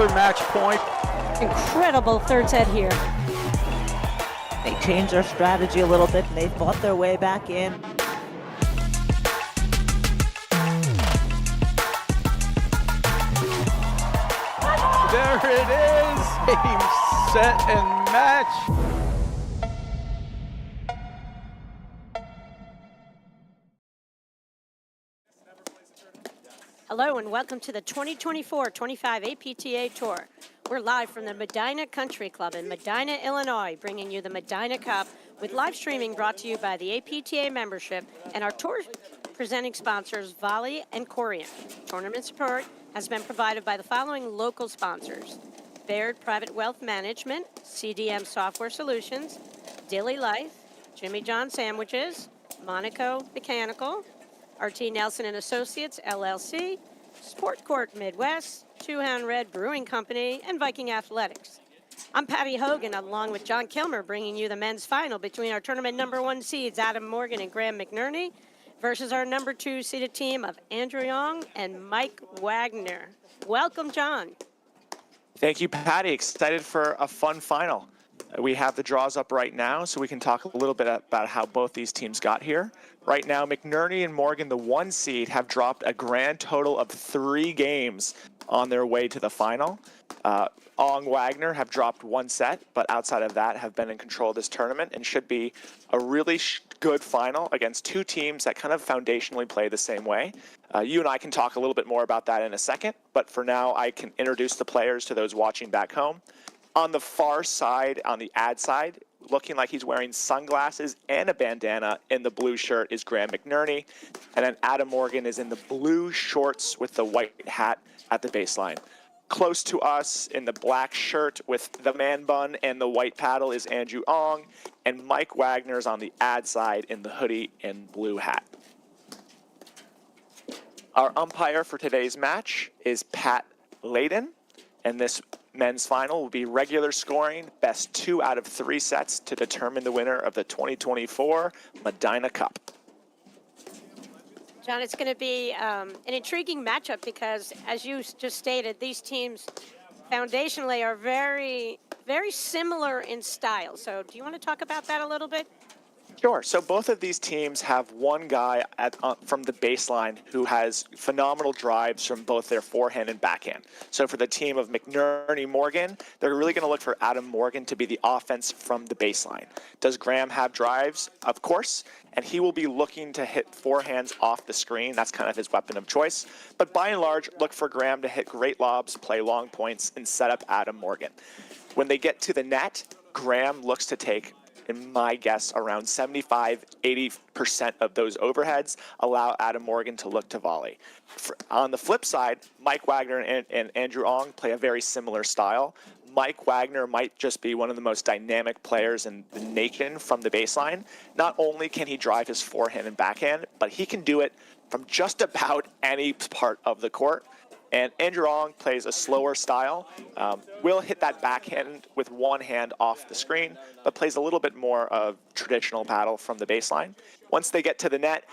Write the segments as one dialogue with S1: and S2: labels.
S1: another match point.
S2: Incredible third set here.
S3: They changed their strategy a little bit and they fought their way back in.
S1: There it is, game, set, and match.
S2: Hello and welcome to the 2024-25 APTA Tour. We're live from the Medinah Country Club in Medinah, Illinois, bringing you the Medinah Cup with live streaming brought to you by the APTA membership and our tour presenting sponsors, Volley and Corian. Tournament support has been provided by the following local sponsors: Baird Private Wealth Management, CDM Software Solutions, Daily Life, Jimmy John Sandwiches, Monaco Mechanical, RT Nelson and Associates, LLC, Sport Court Midwest, Two Hand Red Brewing Company, and Viking Athletics. I'm Patty Hogan, along with John Kilmer, bringing you the men's final between our tournament number 1 seeds, Adam Morgan and Graham McNerney, versus our number 2 seeded team of Andrew Young and Mike Wagner. Welcome, John.
S4: Thank you, Patty. Excited for a fun final. We have the draws up right now, so we can talk a little bit about how both these teams got here. Right now, McNerney and Morgan, the 1 seed, have dropped a grand total of 3 games on their way to the final. Ong Wagner have dropped 1 set, but outside of that have been in control of this tournament and should be a really good final against 2 teams that kind of foundationally play the same way. You and I can talk a little bit more about that in a second, but for now I can introduce the players to those watching back home. On the far side, on the ad side, looking like he's wearing sunglasses and a bandana in the blue shirt is Graham McNerney. And then Adam Morgan is in the blue shorts with the white hat at the baseline. Close to us in the black shirt with the man bun and the white paddle is Andrew Ong. And Mike Wagner's on the ad side in the hoodie and blue hat. Our umpire for today's match is Pat Layden. And this men's final will be regular scoring, best 2 out of 3 sets to determine the winner of the 2024 Medinah Cup.
S2: John, it's going to be an intriguing matchup because, as you just stated, these teams foundationally are very, very similar in style. So do you want to talk about that a little bit?
S4: Sure. So both of these teams have one guy from the baseline who has phenomenal drives from both their forehand and backhand. So for the team of McNerney Morgan, they're really going to look for Adam Morgan to be the offense from the baseline. Does Graham have drives? Of course. And he will be looking to hit forehands off the screen. That's kind of his weapon of choice. But by and large, look for Graham to hit great lobs, play long points, and set up Adam Morgan. When they get to the net, Graham looks to take, in my guess, around 75-80% of those overheads, allow Adam Morgan to look to volley. On the flip side, Mike Wagner and Andrew Ong play a very similar style. Mike Wagner might just be one of the most dynamic players in the nation from the baseline. Not only can he drive his forehand and backhand, but he can do it from just about any part of the court. And Andrew Ong plays a slower style, will hit that backhand with one hand off the screen, but plays a little bit more of traditional paddle from the baseline. Once they get to the net,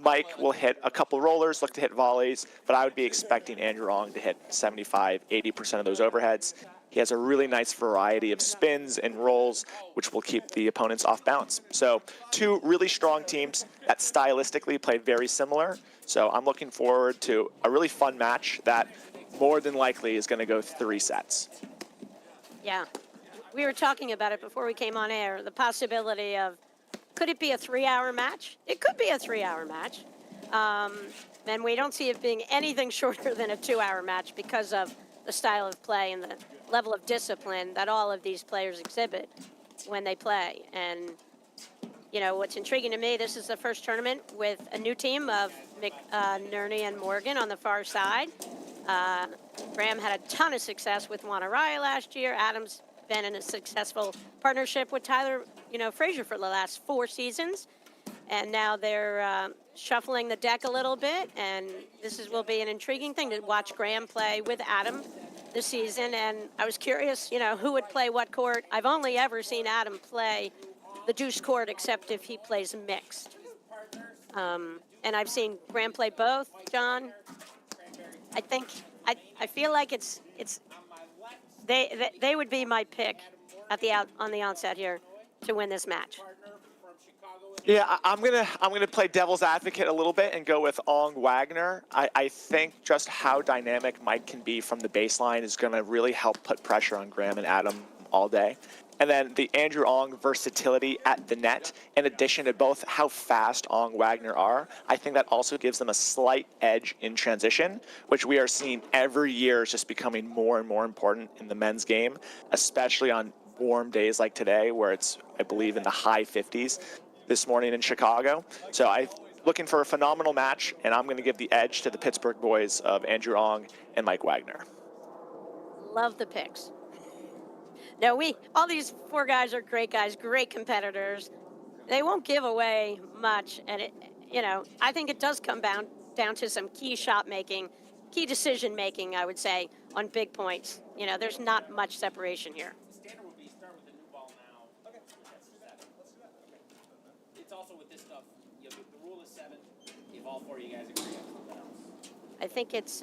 S4: Mike will hit a couple rollers, look to hit volleys, but I would be expecting Andrew Ong to hit 75-80% of those overheads. He has a really nice variety of spins and rolls, which will keep the opponents off balance. So 2 really strong teams that stylistically play very similar. So I'm looking forward to a really fun match that more than likely is going to go 3 sets.
S2: Yeah. We were talking about it before we came on air, the possibility of, could it be a 3-hour match? It could be a 3-hour match. And we don't see it being anything shorter than a 2-hour match because of the style of play and the level of discipline that all of these players exhibit when they play. And, you know, what's intriguing to me, this is the first tournament with a new team of McNerney and Morgan on the far side. Graham had a ton of success with Wanaraya last year. Adam's been in a successful partnership with Tyler, Frazier for the last 4 seasons. And now they're shuffling the deck a little bit, and will be an intriguing thing to watch Graham play with Adam this season. And I was curious, who would play what court. I've only ever seen Adam play the deuce court, except if he plays mixed. And I've seen Graham play both, John. I feel like it's they would be my pick at on the onset here to win this match.
S4: Yeah, I'm gonna play devil's advocate a little bit and go with Ong Wagner. I think just how dynamic Mike can be from the baseline is gonna really help put pressure on Graham and Adam all day. And then the Andrew Ong versatility at the net, in addition to both how fast Ong Wagner are, I think that also gives them a slight edge in transition, which we are seeing every year is just becoming more and more important in the men's game, especially on warm days like today, where it's, I believe, in the high 50s this morning in Chicago. So I'm looking for a phenomenal match, and I'm going to give the edge to the Pittsburgh boys of Andrew Ong and Mike Wagner.
S2: Love the picks. No, all these four guys are great guys, great competitors. They won't give away much, and I think it does come down to some key shot making, key decision making, I would say, on big points. There's not much separation here.
S5: Standard would be start with the new ball now. Okay. It's also with this stuff, the rule is 7. If all 4 of you guys agree on something else.
S2: I think it's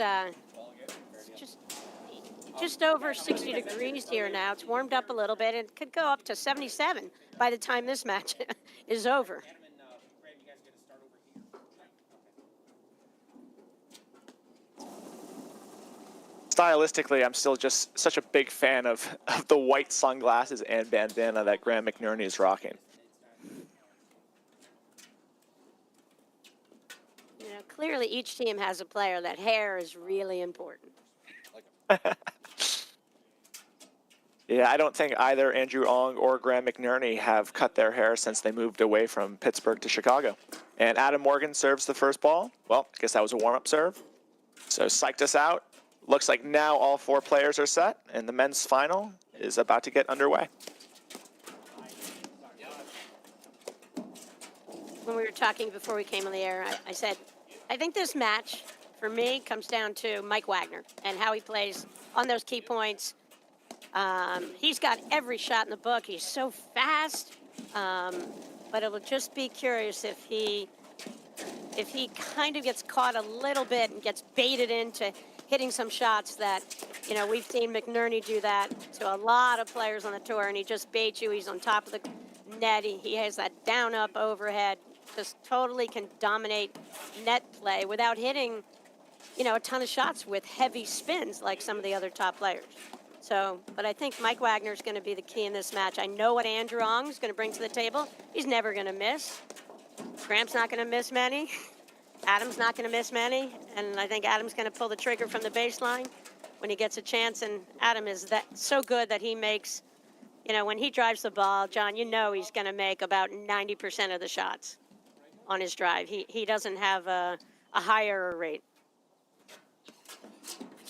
S2: just over 60 degrees here now. It's warmed up a little bit. It could go up to 77 by the time this match is over.
S5: Adam and Graham, you guys are going to start over here.
S4: Stylistically, I'm still just such a big fan of the white sunglasses and bandana that Graham McNerney is rocking.
S2: Clearly each team has a player that hair is really important.
S4: Yeah, I don't think either Andrew Ong or Graham McNerney have cut their hair since they moved away from Pittsburgh to Chicago. And Adam Morgan serves the first ball. Well, I guess that was a warm-up serve. So psyched us out. Looks like now all 4 players are set, and the men's final is about to get underway.
S2: When we were talking before we came on the air, I said, I think this match, for me, comes down to Mike Wagner and how he plays on those key points. He's got every shot in the book. He's so fast, but it will just be curious if he kind of gets caught a little bit and gets baited into hitting some shots that, we've seen McNerney do that to a lot of players on the tour, and he just baits you. He's on top of the net. He has that down-up overhead, just totally can dominate net play without hitting, a ton of shots with heavy spins like some of the other top players. So, but I think Mike Wagner is going to be the key in this match. I know what Andrew Ong is going to bring to the table. He's never going to miss. Graham's not going to miss many. Adam's not going to miss many. And I think Adam's going to pull the trigger from the baseline when he gets a chance. And Adam is so good that he makes, when he drives the ball, John, he's going to make about 90% of the shots on his drive. He doesn't have a high error rate.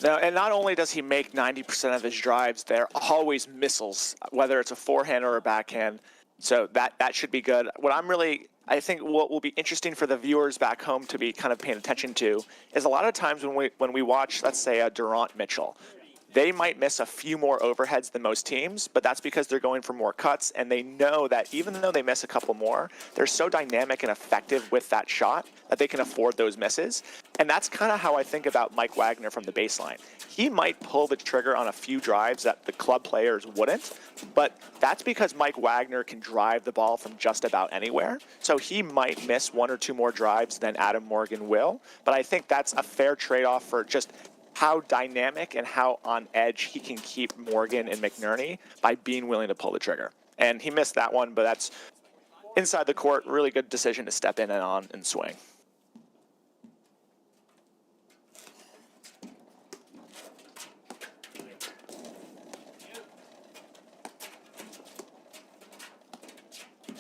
S4: No, and not only does he make 90% of his drives, they're always missiles, whether it's a forehand or a backhand. So that should be good. I think what will be interesting for the viewers back home to be kind of paying attention to is a lot of times when we watch, let's say, a Durant Mitchell, they might miss a few more overheads than most teams, but that's because they're going for more cuts, and they know that even though they miss a couple more, they're so dynamic and effective with that shot that they can afford those misses. And that's kind of how I think about Mike Wagner from the baseline. He might pull the trigger on a few drives that the club players wouldn't, but that's because Mike Wagner can drive the ball from just about anywhere. So he might miss 1 or 2 more drives than Adam Morgan will, but I think that's a fair trade-off for just how dynamic and how on edge he can keep Morgan and McNerney by being willing to pull the trigger. And he missed that one, but that's inside the court, really good decision to step in and on and swing.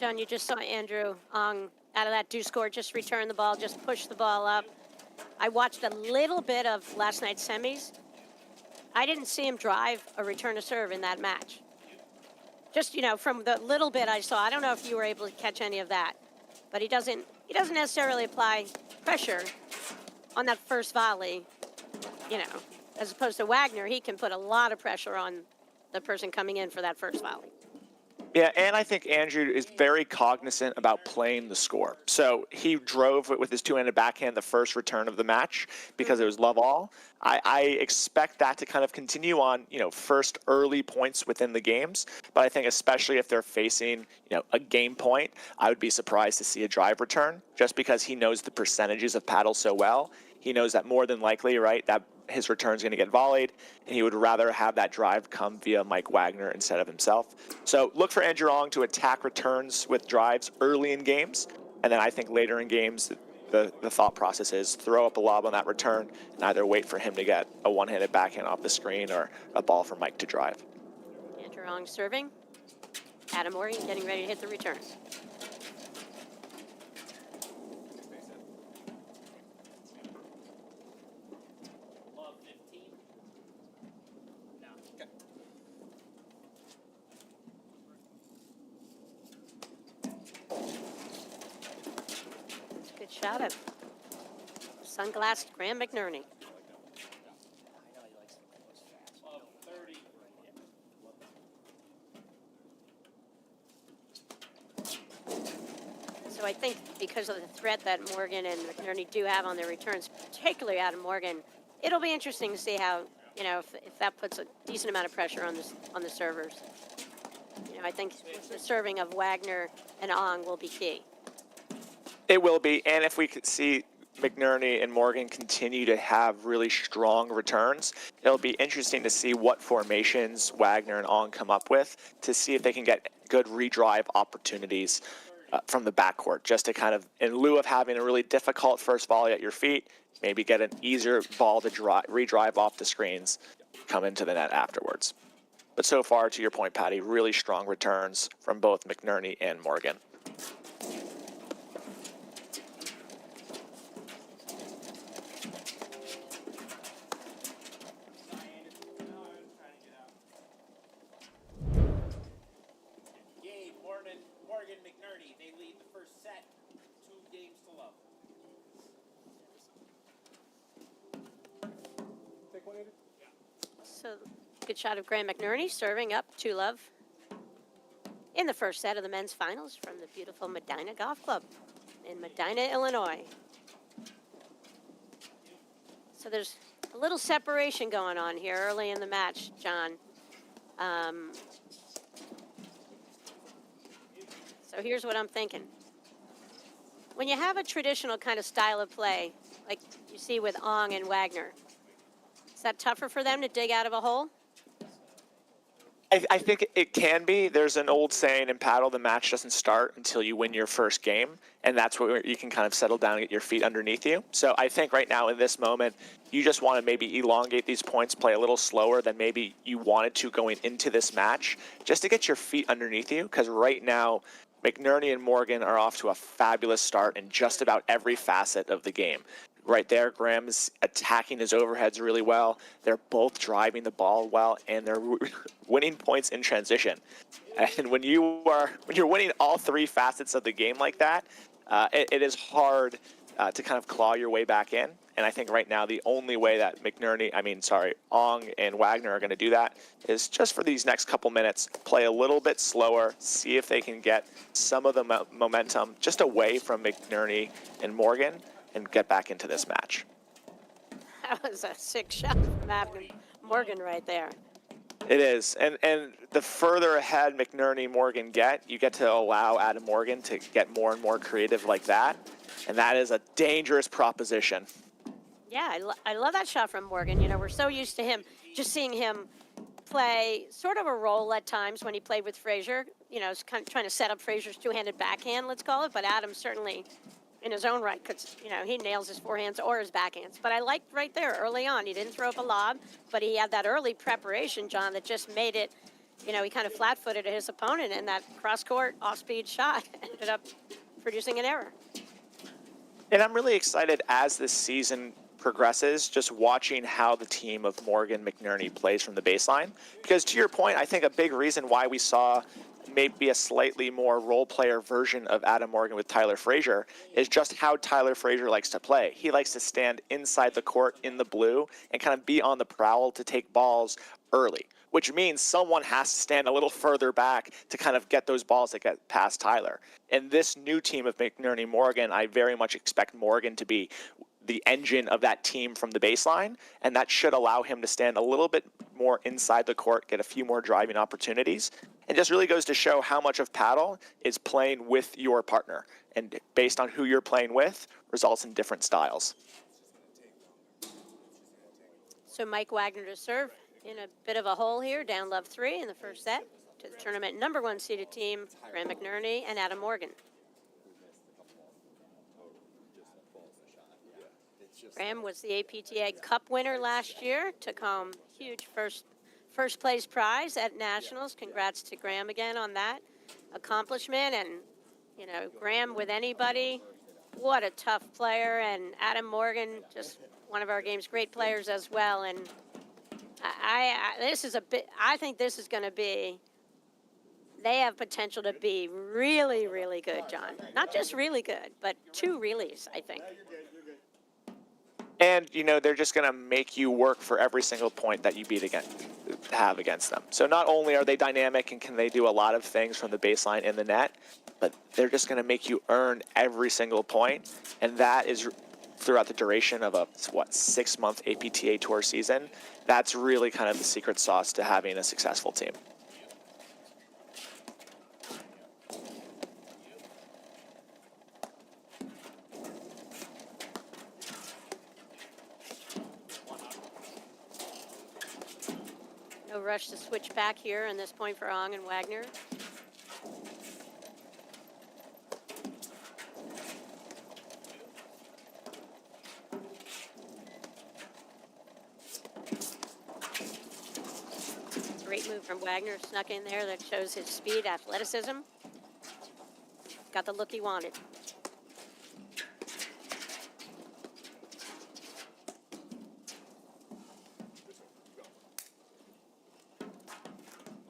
S2: John, you just saw Andrew Ong out of that deuce score, just return the ball, just push the ball up. I watched a little bit of last night's semis. I didn't see him drive a return to serve in that match. Just, from the little bit I saw, I don't know if you were able to catch any of that, but he doesn't necessarily apply pressure on that first volley, as opposed to Wagner. He can put a lot of pressure on the person coming in for that first volley.
S4: Yeah, and I think Andrew is very cognizant about playing the score. So he drove it with his two-handed backhand the first return of the match because it was love all. I expect that to kind of continue on, first early points within the games. But I think especially if they're facing, a game point, I would be surprised to see a drive return just because he knows the percentages of paddle so well. He knows that more than likely, right, that his return is going to get volleyed, and he would rather have that drive come via Mike Wagner instead of himself. So look for Andrew Ong to attack returns with drives early in games, and then I think later in games, the thought process is throw up a lob on that return and either wait for him to get a one-handed backhand off the screen or a ball for Mike to drive.
S2: Andrew Ong serving. Adam Morgan getting ready to hit the return.
S5: Love 15. No. Okay.
S2: Good shot of sunglassed Graham McNerney.
S5: Love 30.
S2: So I think because of the threat that Morgan and McNerney do have on their returns, particularly Adam Morgan, it'll be interesting to see how, if that puts a decent amount of pressure on the servers. I think the serving of Wagner and Ong will be key.
S4: It will be, and if we could see McNerney and Morgan continue to have really strong returns, it'll be interesting to see what formations Wagner and Ong come up with to see if they can get good redrive opportunities from the backcourt, just to kind of, in lieu of having a really difficult first volley at your feet, maybe get an easier ball to redrive off the screens, come into the net afterwards. But so far, to your point, Patty, really strong returns from both McNerney and Morgan.
S5: Gabe, Morgan, McNerney, they lead the first set, 2 games to love.
S2: So good shot of Graham McNerney serving up 2-love in the first set of the men's finals from the beautiful Medinah Golf Club in Medinah, Illinois. So there's a little separation going on here early in the match, John. So here's what I'm thinking. When you have a traditional kind of style of play, like you see with Ong and Wagner, is that tougher for them to dig out of a hole?
S4: I think it can be. There's an old saying in paddle, the match doesn't start until you win your first game, and that's where you can kind of settle down and get your feet underneath you. So I think right now in this moment, you just want to maybe elongate these points, play a little slower than maybe you wanted to going into this match, just to get your feet underneath you, because right now, McNerney and Morgan are off to a fabulous start in just about every facet of the game. Right there, Graham's attacking his overheads really well. They're both driving the ball well, and they're winning points in transition. And when you're winning all 3 facets of the game like that, it is hard to kind of claw your way back in. And I think right now the only way that Ong and Wagner are going to do that is just for these next couple minutes, play a little bit slower, see if they can get some of the momentum just away from McNerney and Morgan, and get back into this match.
S2: That was a sick shot from Adam Morgan right there.
S4: It is, and the further ahead McNerney Morgan you get to allow Adam Morgan to get more and more creative like that, and that is a dangerous proposition.
S2: Yeah, I love that shot from Morgan. We're so used to him, just seeing him play sort of a role at times when he played with Frazier. It's kind of trying to set up Frazier's two-handed backhand, let's call it, but Adam certainly in his own right, because, he nails his forehands or his backhands. But I liked right there early on. He didn't throw up a lob, but he had that early preparation, John, that just made it, he kind of flat-footed his opponent, and that cross-court, off-speed shot ended up producing an error.
S4: And I'm really excited as this season progresses, just watching how the team of Morgan McNerney plays from the baseline. Because to your point, I think a big reason why we saw maybe a slightly more role player version of Adam Morgan with Tyler Frazier is just how Tyler Frazier likes to play. He likes to stand inside the court in the blue and kind of be on the prowl to take balls early. which means someone has to stand a little further back to kind of get those balls that get past Tyler. And this new team of McNerney Morgan, I very much expect Morgan to be the engine of that team from the baseline, and that should allow him to stand a little bit more inside the court, get a few more driving opportunities. It just really goes to show how much of paddle is playing with your partner, and based on who you're playing with, results in different styles.
S2: So Mike Wagner to serve in a bit of a hole here, down love 3 in the first set to the tournament #1 seeded team, Graham McNerney and Adam Morgan. Graham was the APTA Cup winner last year, took home huge first place prize at Nationals. Congrats to Graham again on that accomplishment. And, you know, Graham with anybody, what a tough player. And Adam Morgan, just one of our game's great players as well. And I think this is going to be, they have potential to be really, really good, John. Not just really good, but 2 reallys, I think.
S4: And, you know, they're just going to make you work for every single point that you have against them. So not only are they dynamic and can they do a lot of things from the baseline in the net, but they're just going to make you earn every single point. And that is throughout the duration of a, 6-month APTA Tour season. That's really kind of the secret sauce to having a successful team.
S2: No rush to switch back here in this point for Ong and Wagner. Great move from Wagner, snuck in there. That shows his speed, athleticism. Got the look he wanted.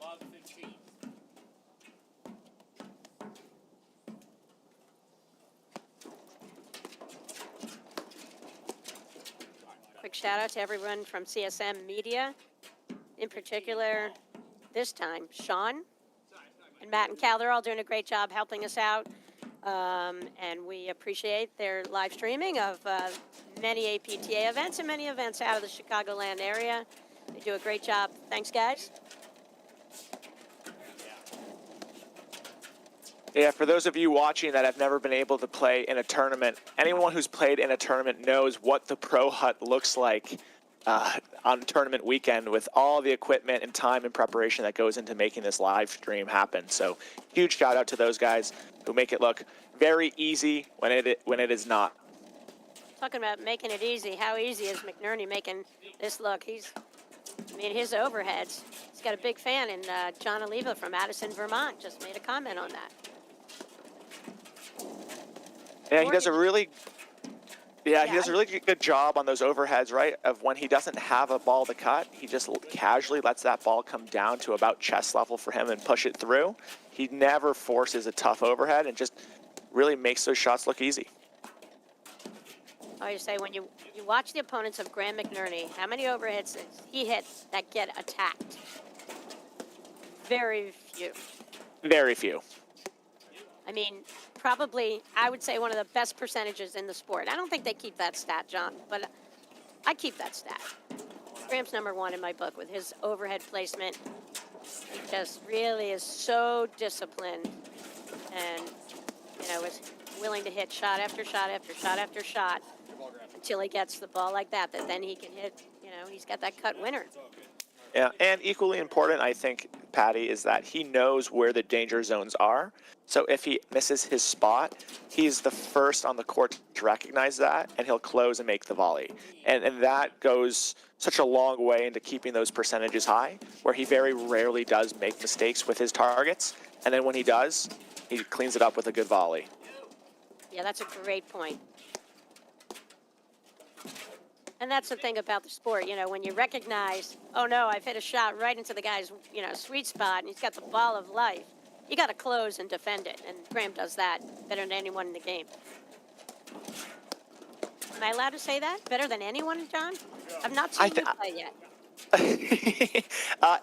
S5: Love 15.
S2: Quick shout out to everyone from CSM Media. In particular, this time, Sean and Matt and Cal, they're all doing a great job helping us out. And we appreciate their live streaming of many APTA events and many events out of the Chicagoland area. They do a great job. Thanks, guys.
S4: Yeah, for those of you watching that have never been able to play in a tournament, anyone who's played in a tournament knows what the Pro Hut looks like on tournament weekend with all the equipment and time and preparation that goes into making this live stream happen. So huge shout out to those guys who make it look very easy when it is not.
S2: Talking about making it easy, how easy is McNerney making this look? His overheads. He's got a big fan, and John Oliva from Addison, Vermont, just made a comment on that.
S4: Yeah, he does a really
S2: Yeah,
S4: he does a really good job on those overheads, right? Of when he doesn't have a ball to cut, he just casually lets that ball come down to about chest level for him and push it through. He never forces a tough overhead and just really makes those shots look easy.
S2: I always say, when you watch the opponents of Graham McNerney, how many overheads he hits that get attacked? Very few.
S4: Very few.
S2: I mean, probably, I would say one of the best percentages in the sport. I don't think they keep that stat, John, but I keep that stat. Graham's #1 in my book with his overhead placement. He just really is so disciplined and, you know, is willing to hit shot after shot after shot after shot until he gets the ball like that then he can hit, you know, he's got that cut winner.
S4: Yeah, and equally important, I think, Patty, is that he knows where the danger zones are. So if he misses his spot, he's the first on the court to recognize that, and he'll close and make the volley. And that goes such a long way into keeping those percentages high, where he very rarely does make mistakes with his targets. And then when he does, he cleans it up with a good volley.
S2: Yeah, that's a great point. And that's the thing about the sport, you know, when you recognize, oh no, I've hit a shot right into the guy's, you know, sweet spot, and he's got the ball of life. You got to close and defend it, and Graham does that better than anyone in the game. Am I allowed to say that? Better than anyone, John? I've not seen you play yet.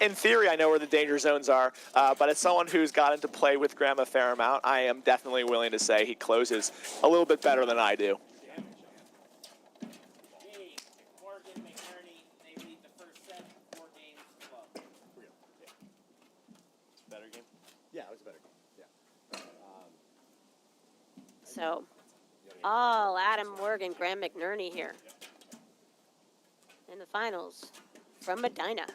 S4: In theory, I know where the danger zones are, but as someone who's gotten to play with Graham a fair amount, I am definitely willing to say he closes a little bit better than I do.
S5: Game, Morgan, McNerney, they lead the first set, 4 games to love.
S6: Better game? Yeah, it was a better game. Yeah.
S2: So, all Adam Morgan, Graham McNerney here in the finals from Medinah.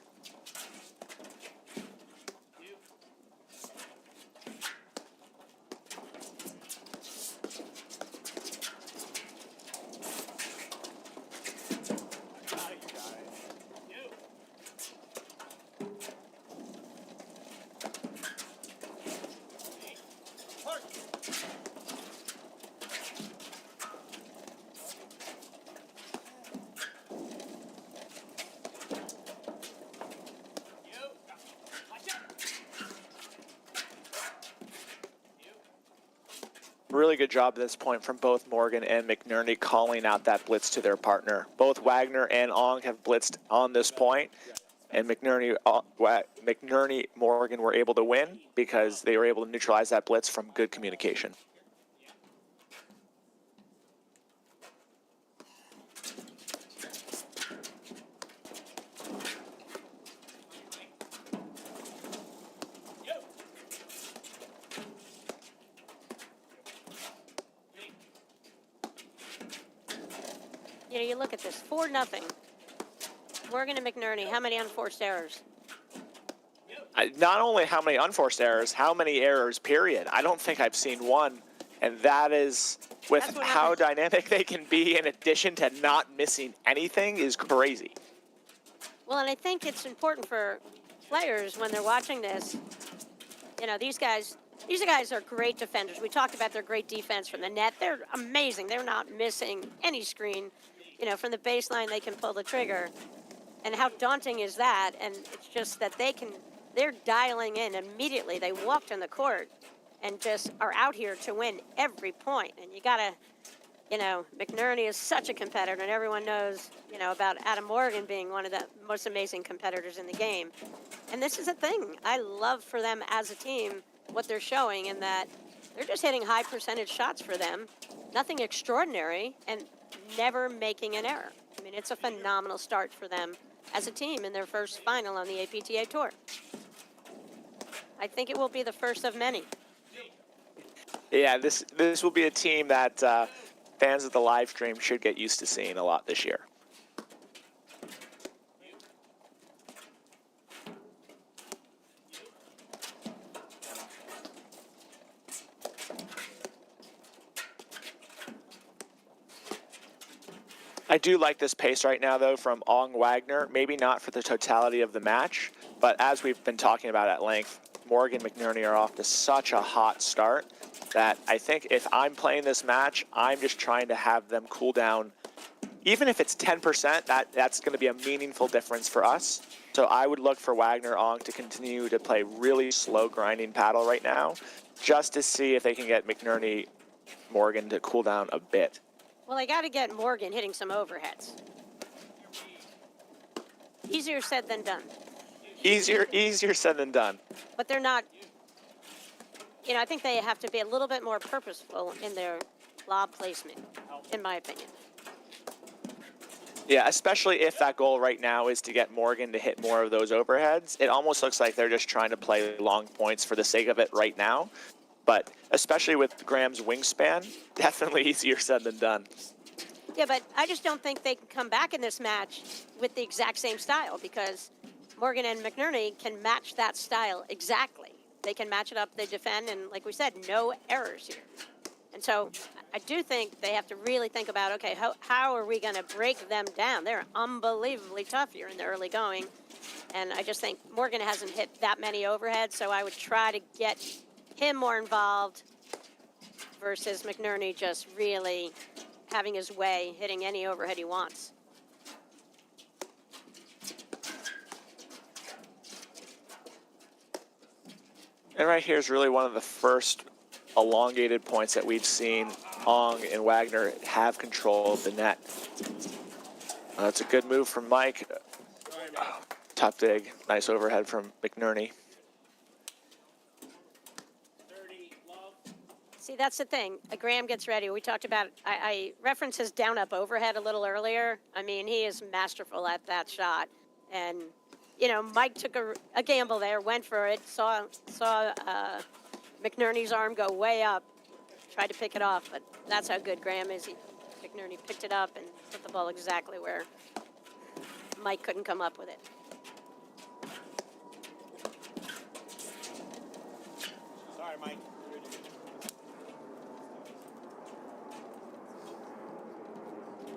S4: Really good job at this point from both Morgan and McNerney calling out that blitz to their partner. Both Wagner and Ong have blitzed on this point, and McNerney, Morgan were able to win because they were able to neutralize that blitz from good communication.
S2: You know, you look at this, 4-0. Morgan and McNerney, how many unforced errors?
S4: Not only how many unforced errors, how many errors, period. I don't think I've seen one, and that is, with
S2: That's what
S4: how
S2: happened.
S4: dynamic they can be in addition to not missing anything, is crazy.
S2: Well, and I think it's important for players when they're watching this. You know, these guys are great defenders. We talked about their great defense from the net. They're amazing. They're not missing any screen. You know, from the baseline, they can pull the trigger. And how daunting is that? And it's just that they're dialing in immediately. They walked on the court and just are out here to win every point. And you gotta, you know, McNerney is such a competitor, and everyone knows, you know, about Adam Morgan being one of the most amazing competitors in the game. And this is a thing. I love for them as a team what they're showing, in that they're just hitting high percentage shots for them. Nothing extraordinary, and never making an error. I mean, it's a phenomenal start for them as a team in their first final on the APTA Tour. I think it will be the first of many.
S4: Yeah, this will be a team that fans of the live stream should get used to seeing a lot this year. I do like this pace right now, though, from Ong Wagner. Maybe not for the totality of the match, but as we've been talking about at length, Morgan and McNerney are off to such a hot start that I think if I'm playing this match, I'm just trying to have them cool down. Even if it's 10%, that's going to be a meaningful difference for us. So I would look for Wagner, Ong to continue to play really slow grinding paddle right now, just to see if they can get McNerney, Morgan to cool down a bit.
S2: Well, they got to get Morgan hitting some overheads. Easier said than done.
S4: Easier said than done.
S2: But they're not, you know, I think they have to be a little bit more purposeful in their lob placement, in my opinion.
S4: Yeah, especially if that goal right now is to get Morgan to hit more of those overheads. It almost looks like they're just trying to play long points for the sake of it right now. But especially with Graham's wingspan, definitely easier said than done.
S2: Yeah, but I just don't think they can come back in this match with the exact same style, because Morgan and McNerney can match that style exactly. They can match it up, they defend, and like we said, no errors here. And so I do think they have to really think about, okay, how are we going to break them down? They're unbelievably tough here in the early going. And I just think Morgan hasn't hit that many overheads, so I would try to get him more involved versus McNerney just really having his way, hitting any overhead he wants.
S4: And right here is really one of the first elongated points that we've seen Ong and Wagner have control of the net. That's a good move from Mike. Tough dig. Nice overhead from McNerney.
S5: 30, love.
S2: See, that's the thing. Graham gets ready. We talked about, I referenced his down-up overhead a little earlier. I mean, he is masterful at that shot. And, you know, Mike took a gamble there, went for it, saw McNerney's arm go way up, tried to pick it off, but that's how good Graham is. McNerney picked it up and put the ball exactly where Mike couldn't come up with it.
S5: Sorry, Mike.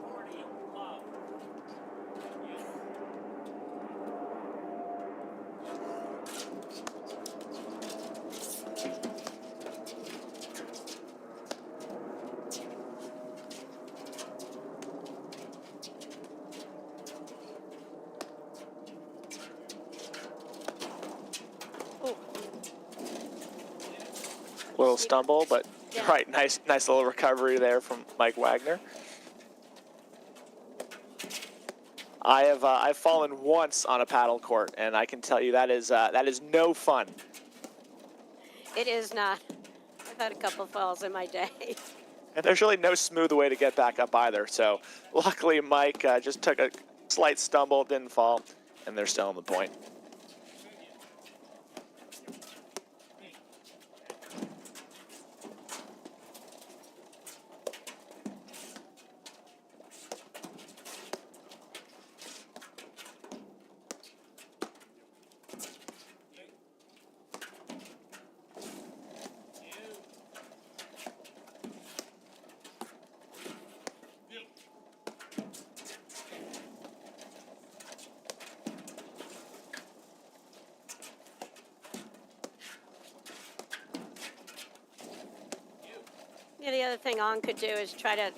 S5: 40, love.
S2: Oh,
S4: Little stumble, but
S2: Yeah.
S4: right, nice little recovery there from Mike Wagner. I've fallen once on a paddle court, and I can tell you that is no fun.
S2: it is not. I've had a couple falls in my day.
S4: And there's really no smooth way to get back up either. So luckily, Mike just took a slight stumble, didn't fall, and they're still on the point.
S2: Yeah, the other thing On could do is try to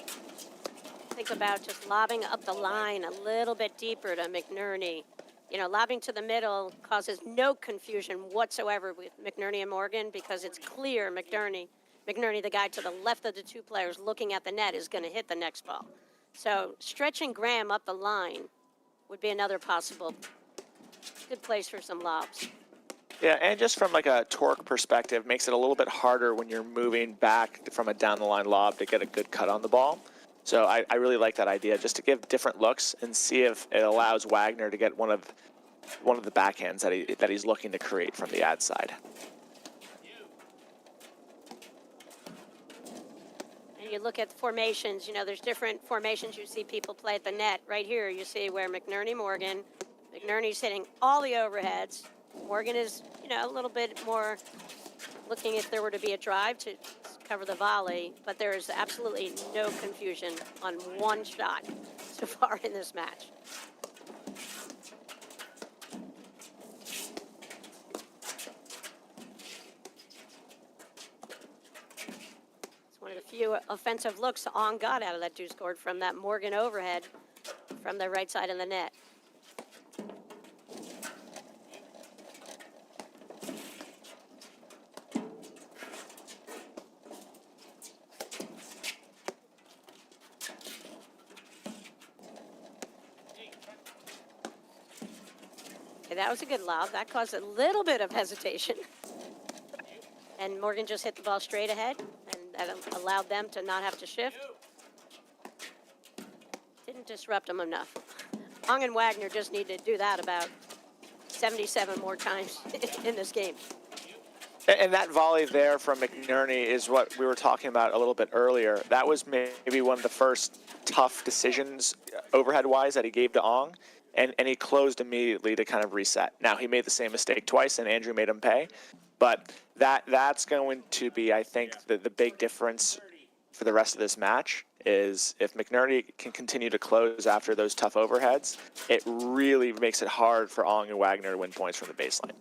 S2: think about just lobbing up the line a little bit deeper to McNerney. You know, lobbing to the middle causes no confusion whatsoever with McNerney and Morgan because it's clear McNerney, the guy to the left of the two players looking at the net, is going to hit the next ball. So stretching Graham up the line would be another possible good place for some lobs.
S4: Yeah, and just from like a torque perspective, makes it a little bit harder when you're moving back from a down the line lob to get a good cut on the ball. So I really like that idea, just to give different looks and see if it allows Wagner to get one of the backhands that he's looking to create from the ad side.
S2: And you look at the formations, you know, there's different formations you see people play at the net. Right here, you see where McNerney's hitting all the overheads. Morgan is, you know, a little bit more looking if there were to be a drive to cover the volley, but there is absolutely no confusion on one shot so far in this match. It's one of the few offensive looks On got out of that deuce court from that Morgan overhead from the right side of the net. Okay, that was a good lob. That caused a little bit of hesitation. And Morgan just hit the ball straight ahead, and that allowed them to not have to shift. Didn't disrupt them enough. Ong and Wagner just need to do that about 77 more times in this game.
S4: And that volley there from McNerney is what we were talking about a little bit earlier. That was maybe one of the first tough decisions overhead-wise that he gave to Ong, and he closed immediately to kind of reset. Now, he made the same mistake twice, and Andrew made him pay, but that's going to be, I think, the big difference for the rest of this match is if McNerney can continue to close after those tough overheads, it really makes it hard for Ong and Wagner to win points from the baseline.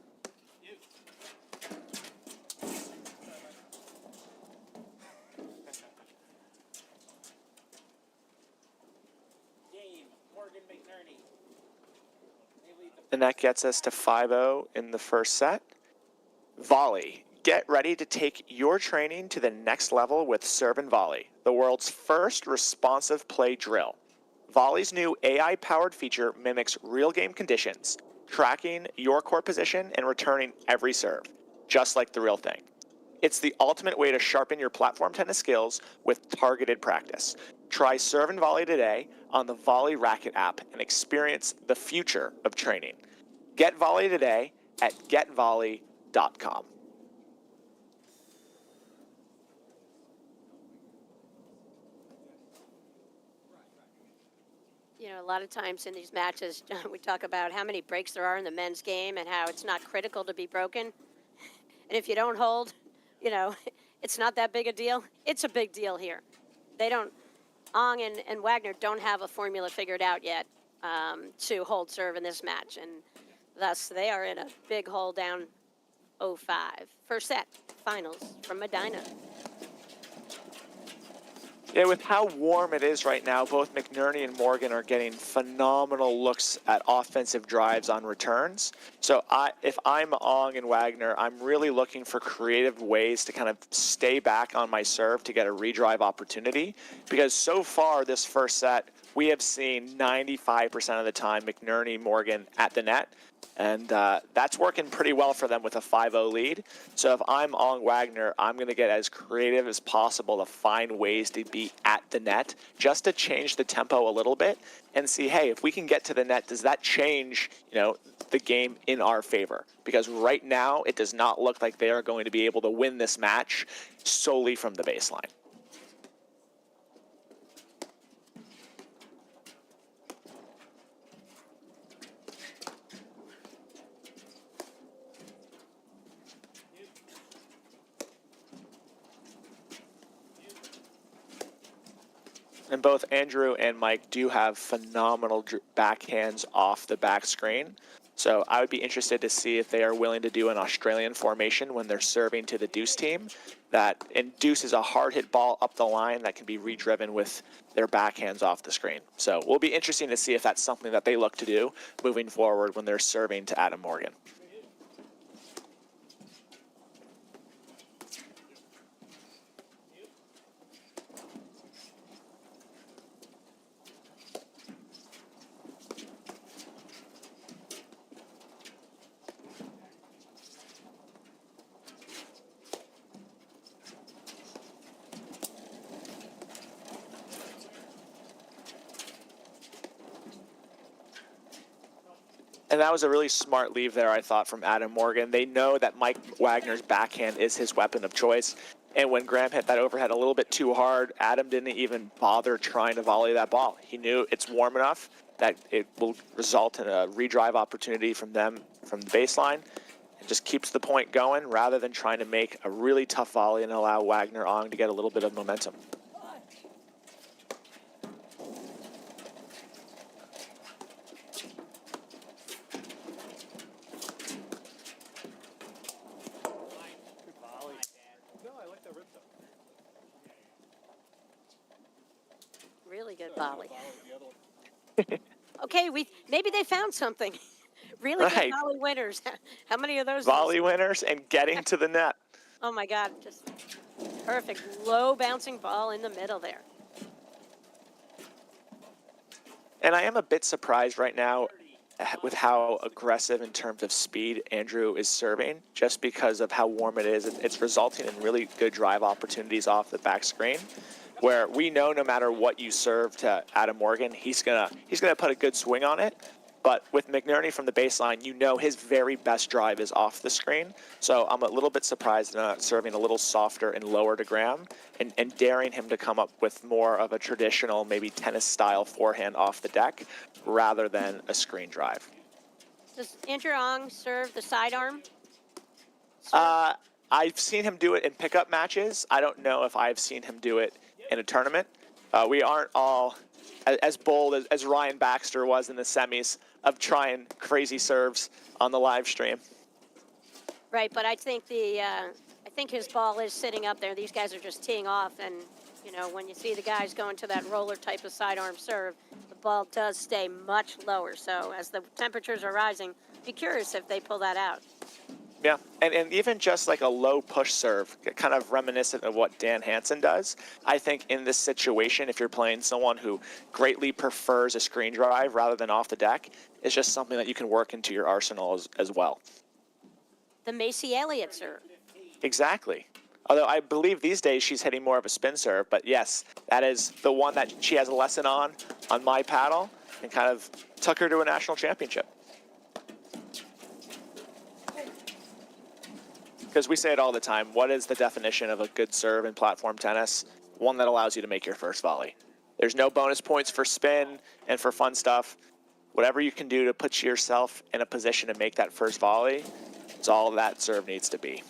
S4: And that gets us to 5-0 in the first set. Volley. Get ready to take your training to the next level with Serve and Volley, the world's first responsive play drill. Volley's new AI-powered feature mimics real game conditions, tracking your court position and returning every serve, just like the real thing. It's the ultimate way to sharpen your platform tennis skills with targeted practice. Try Serve and Volley today on the Volley Racket app and experience the future of training. Get Volley today at getvolley.com.
S2: You know, a lot of times in these matches, we talk about how many breaks there are in the men's game and how it's not critical to be broken. And if you don't hold, you know, it's not that big a deal. It's a big deal here. They don't, Ong and Wagner don't have a formula figured out yet to hold serve in this match. And thus, they are in a big hole down 0-5. First set, finals from Medinah.
S4: Yeah, with how warm it is right now, both McNerney and Morgan are getting phenomenal looks at offensive drives on returns. So if I'm Ong and Wagner, I'm really looking for creative ways to kind of stay back on my serve to get a redrive opportunity. Because so far this first set, we have seen 95% of the time McNerney, Morgan at the net. And that's working pretty well for them with a 5-0 lead. So if I'm Ong Wagner, I'm going to get as creative as possible to find ways to be at the net, just to change the tempo a little bit and see, hey, if we can get to the net, does that change, the game in our favor? Because right now, it does not look like they are going to be able to win this match solely from the baseline. And both Andrew and Mike do have phenomenal backhands off the back screen. So I would be interested to see if they are willing to do an Australian formation when they're serving to the deuce team. And deuce is a hard hit ball up the line that can be redriven with their backhands off the screen. So it will be interesting to see if that's something that they look to do moving forward when they're serving to Adam Morgan. And that was a really smart leave there, I thought, from Adam Morgan. They know that Mike Wagner's backhand is his weapon of choice. And when Graham hit that overhead a little bit too hard, Adam didn't even bother trying to volley that ball. He knew it's warm enough that it will result in a redrive opportunity from them from the baseline. It just keeps the point going rather than trying to make a really tough volley and allow Wagner Ong to get a little bit of momentum.
S2: Really good volley. Okay, maybe they found something. Really good volley winners. How many of those?
S4: Volley winners and getting to the net.
S2: Oh my God, just perfect. Low bouncing ball in the middle there.
S4: And I am a bit surprised right now with how aggressive in terms of speed Andrew is serving, just because of how warm it is. It's resulting in really good drive opportunities off the back screen, where we know no matter what you serve to Adam Morgan, he's gonna put a good swing on it. But with McNerney from the baseline, you know his very best drive is off the screen. So I'm a little bit surprised not serving a little softer and lower to Graham and daring him to come up with more of a traditional, maybe tennis-style forehand off the deck rather than a screen drive.
S2: Does Andrew Ong serve the sidearm?
S4: I've seen him do it in pickup matches. I don't know if I've seen him do it in a tournament. We aren't all as bold as Ryan Baxter was in the semis of trying crazy serves on the live stream.
S2: Right, but I think his ball is sitting up there. These guys are just teeing off, and when you see the guys going to that roller type of sidearm serve, the ball does stay much lower. So as the temperatures are rising, be curious if they pull that out.
S4: Yeah, and even just like a low push serve, kind of reminiscent of what Dan Hansen does. I think in this situation, if you're playing someone who greatly prefers a screen drive rather than off the deck, it's just something that you can work into your arsenal as well.
S2: The Macy Elliott serve.
S4: Exactly. Although I believe these days she's hitting more of a spin serve, but yes, that is the one that she has a lesson on my paddle and kind of took her to a national championship. Because we say it all the time, what is the definition of a good serve in platform tennis? One that allows you to make your first volley. There's no bonus points for spin and for fun stuff. Whatever you can do to put yourself in a position to make that first volley is all that serve needs to be.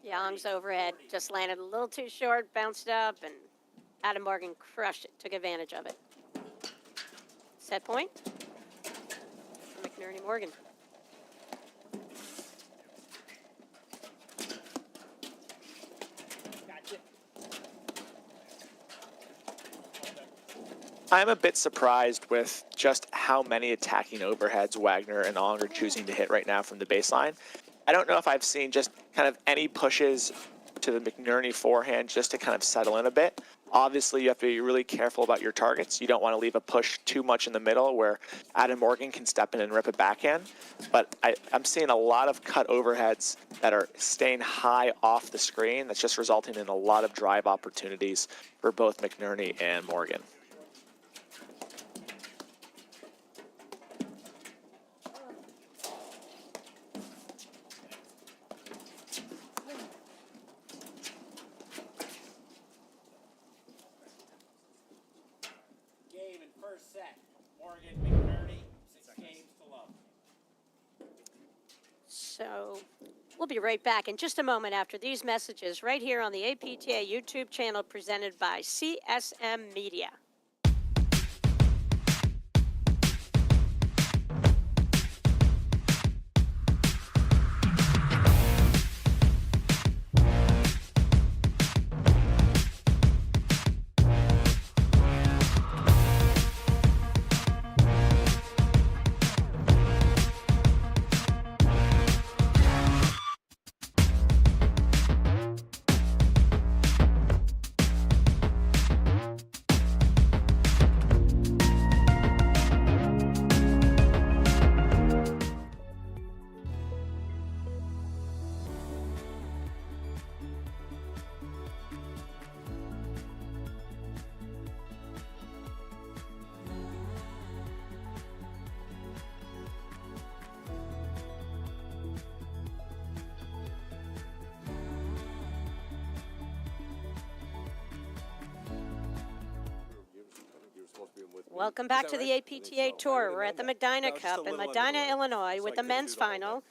S2: Young's overhead just landed a little too short, bounced up, and Adam Morgan crushed it, took advantage of it. Set point for McNerney Morgan.
S4: I'm a bit surprised with just how many attacking overheads Wagner and Ong are choosing to hit right now from the baseline. I don't know if I've seen just kind of any pushes to the McNerney forehand just to kind of settle in a bit. Obviously, you have to be really careful about your targets. You don't want to leave a push too much in the middle where Adam Morgan can step in and rip a backhand. But I'm seeing a lot of cut overheads that are staying high off the screen. That's just resulting in a lot of drive opportunities for both McNerney and Morgan.
S5: Game in first set. Morgan, McNerney, 6 games to love.
S2: So we'll be right back in just a moment after these messages right here on the APTA YouTube channel presented by CSM Media. Welcome back to the APTA Tour. We're at the Medinah Cup in Medinah, Illinois, with the men's final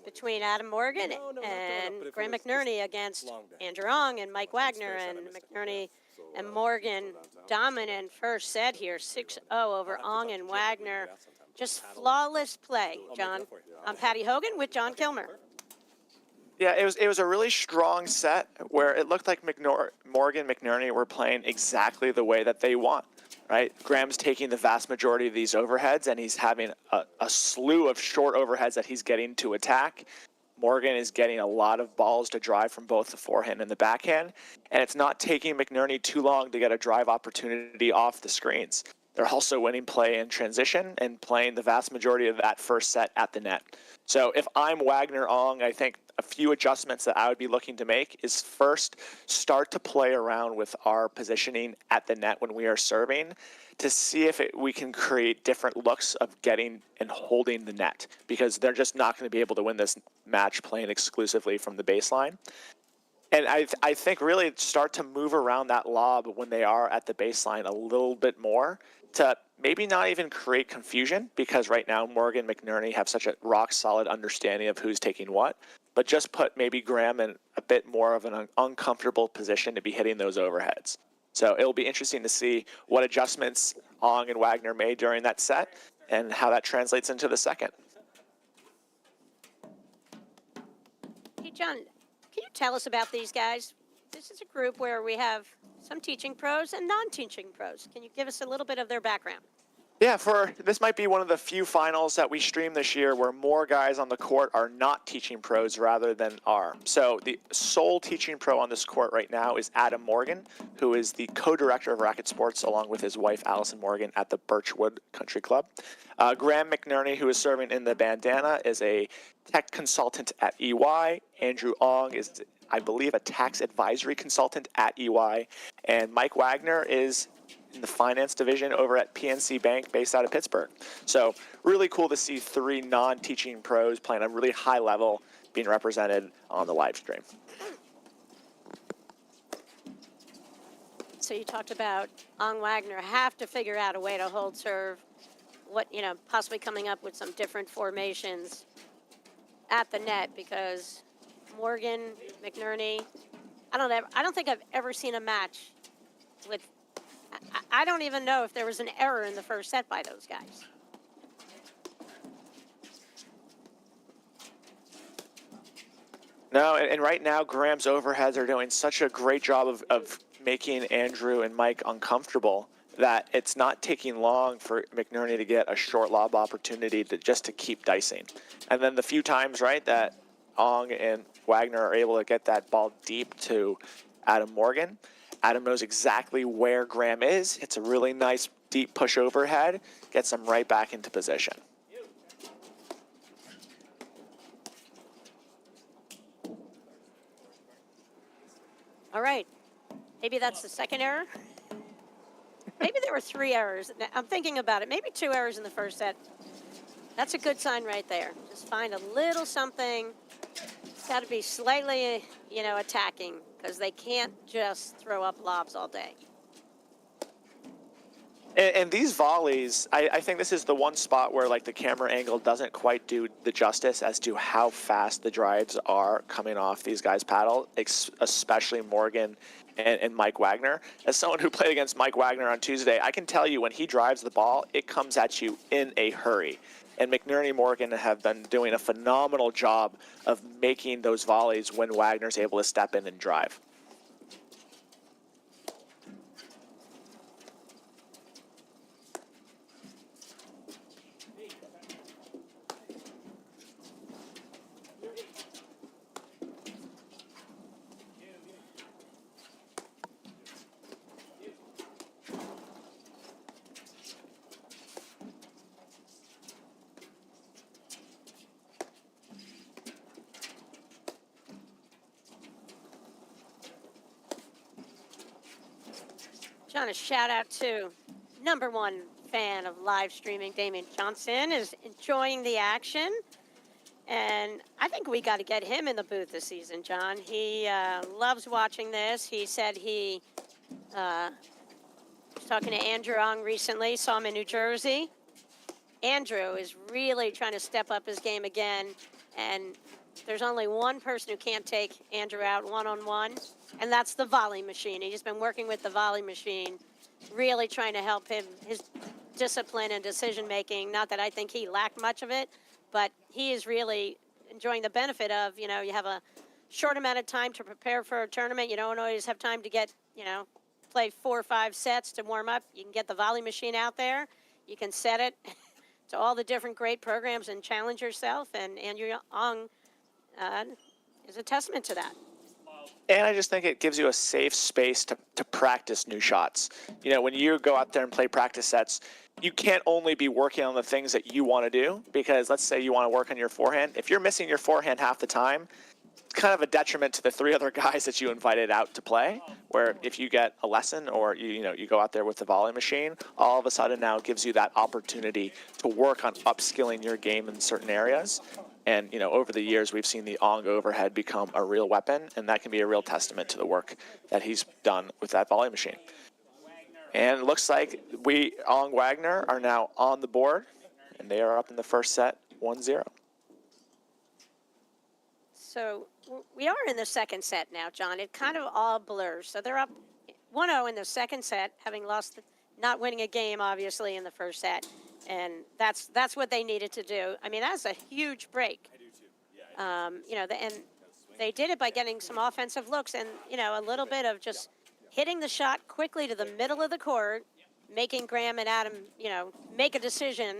S2: between Adam Morgan and Graham McNerney against Andrew Ong and Mike Wagner. And McNerney and Morgan dominant first set here, 6-0 over Ong and Wagner. Just flawless play, John. I'm Patty Hogan with John Kilmer.
S4: Yeah, it was a really strong set where it looked like Morgan McNerney were playing exactly the way that they want, right? Graham's taking the vast majority of these overheads, and he's having a slew of short overheads that he's getting to attack. Morgan is getting a lot of balls to drive from both the forehand and the backhand, and it's not taking McNerney too long to get a drive opportunity off the screens. they're also winning play in transition and playing the vast majority of that first set at the net. So if I'm Wagner Ong, I think a few adjustments that I would be looking to make is first start to play around with our positioning at the net when we are serving to see if we can create different looks of getting and holding the net, because they're just not going to be able to win this match playing exclusively from the baseline. And I think really start to move around that lob when they are at the baseline a little bit more to maybe not even create confusion, because right now Morgan, McNerney have such a rock solid understanding of who's taking what, but just put maybe Graham in a bit more of an uncomfortable position to be hitting those overheads. So it'll be interesting to see what adjustments Ong and Wagner made during that set and how that translates into the second.
S2: Hey, John, can you tell us about these guys? This is a group where we have some teaching pros and non-teaching pros. Can you give us a little bit of their background?
S4: Yeah, this might be one of the few finals that we stream this year where more guys on the court are not teaching pros rather than are. So the sole teaching pro on this court right now is Adam Morgan, who is the co-director of Racket Sports along with his wife Allison Morgan at the Birchwood Country Club. Graham McNerney, who is serving in the bandana, is a tech consultant at EY. Andrew Ong is, I believe, a tax advisory consultant at EY. And Mike Wagner is in the finance division over at PNC Bank based out of Pittsburgh. So really cool to see three non-teaching pros playing a really high level being represented on the live stream.
S2: So you talked about Ong Wagner have to figure out a way to hold serve, possibly coming up with some different formations at the net, because Morgan, McNerney, I don't think I've ever seen a match with, I don't even know if there was an error in the first set by those guys.
S4: No, and right now Graham's overheads are doing such a great job of making Andrew and Mike uncomfortable that it's not taking long for McNerney to get a short lob opportunity to keep dicing. And then the few times, right, that Ong and Wagner are able to get that ball deep to Adam Morgan, Adam knows exactly where Graham is. It's a really nice deep push overhead, gets him right back into position.
S2: All right. Maybe that's the second error. Maybe there were 3 errors. I'm thinking about it. Maybe 2 errors in the first set. That's a good sign right there. Just find a little something. It's got to be slightly, attacking, because they can't just throw up lobs all day.
S4: And these volleys, I think this is the one spot where like the camera angle doesn't quite do the justice as to how fast the drives are coming off these guys' paddle, especially Morgan and Mike Wagner. As someone who played against Mike Wagner on Tuesday, I can tell you when he drives the ball, it comes at you in a hurry. And McNerney and Morgan have been doing a phenomenal job of making those volleys when Wagner's able to step in and drive.
S2: John, a shout out to #1 fan of live streaming, Damian Johnson, is enjoying the action. And I think we got to get him in the booth this season, John. He loves watching this. He said he was talking to Andrew Ong recently, saw him in New Jersey. Andrew is really trying to step up his game again. And there's only one person who can't take Andrew out one-on-one, and that's the volley machine. He's been working with the volley machine, really trying to help him, his discipline and decision-making. Not that I think he lacked much of it, but he is really enjoying the benefit of, you have a short amount of time to prepare for a tournament. You don't always have time to get, play 4 or 5 sets to warm up. You can get the volley machine out there. You can set it to all the different great programs and challenge yourself. And Andrew Ong is a testament to that.
S4: And I just think it gives you a safe space to practice new shots. You know, when you go out there and play practice sets, you can't only be working on the things that you want to do, because let's say you want to work on your forehand. If you're missing your forehand half the time, it's kind of a detriment to the 3 other guys that you invited out to play, where if you get a lesson or you go out there with the volley machine, all of a sudden now it gives you that opportunity to work on upskilling your game in certain areas. And, you know, over the years, we've seen the Ong overhead become a real weapon, and that can be a real testament to the work that he's done with that volley machine. And it looks like Ong Wagner are now on the board, and they are up in the first set, 1-0.
S2: So we are in the second set now, John. It kind of all blurs. So they're up 1-0 in the second set, having lost, not winning a game, obviously, in the first set. And that's what they needed to do. I mean, that's a huge break.
S6: I do too. Yeah.
S2: You know, and they did it by getting some offensive looks and, you know, a little bit of just hitting the shot quickly to the middle of the court, making Graham and Adam, you know, make a decision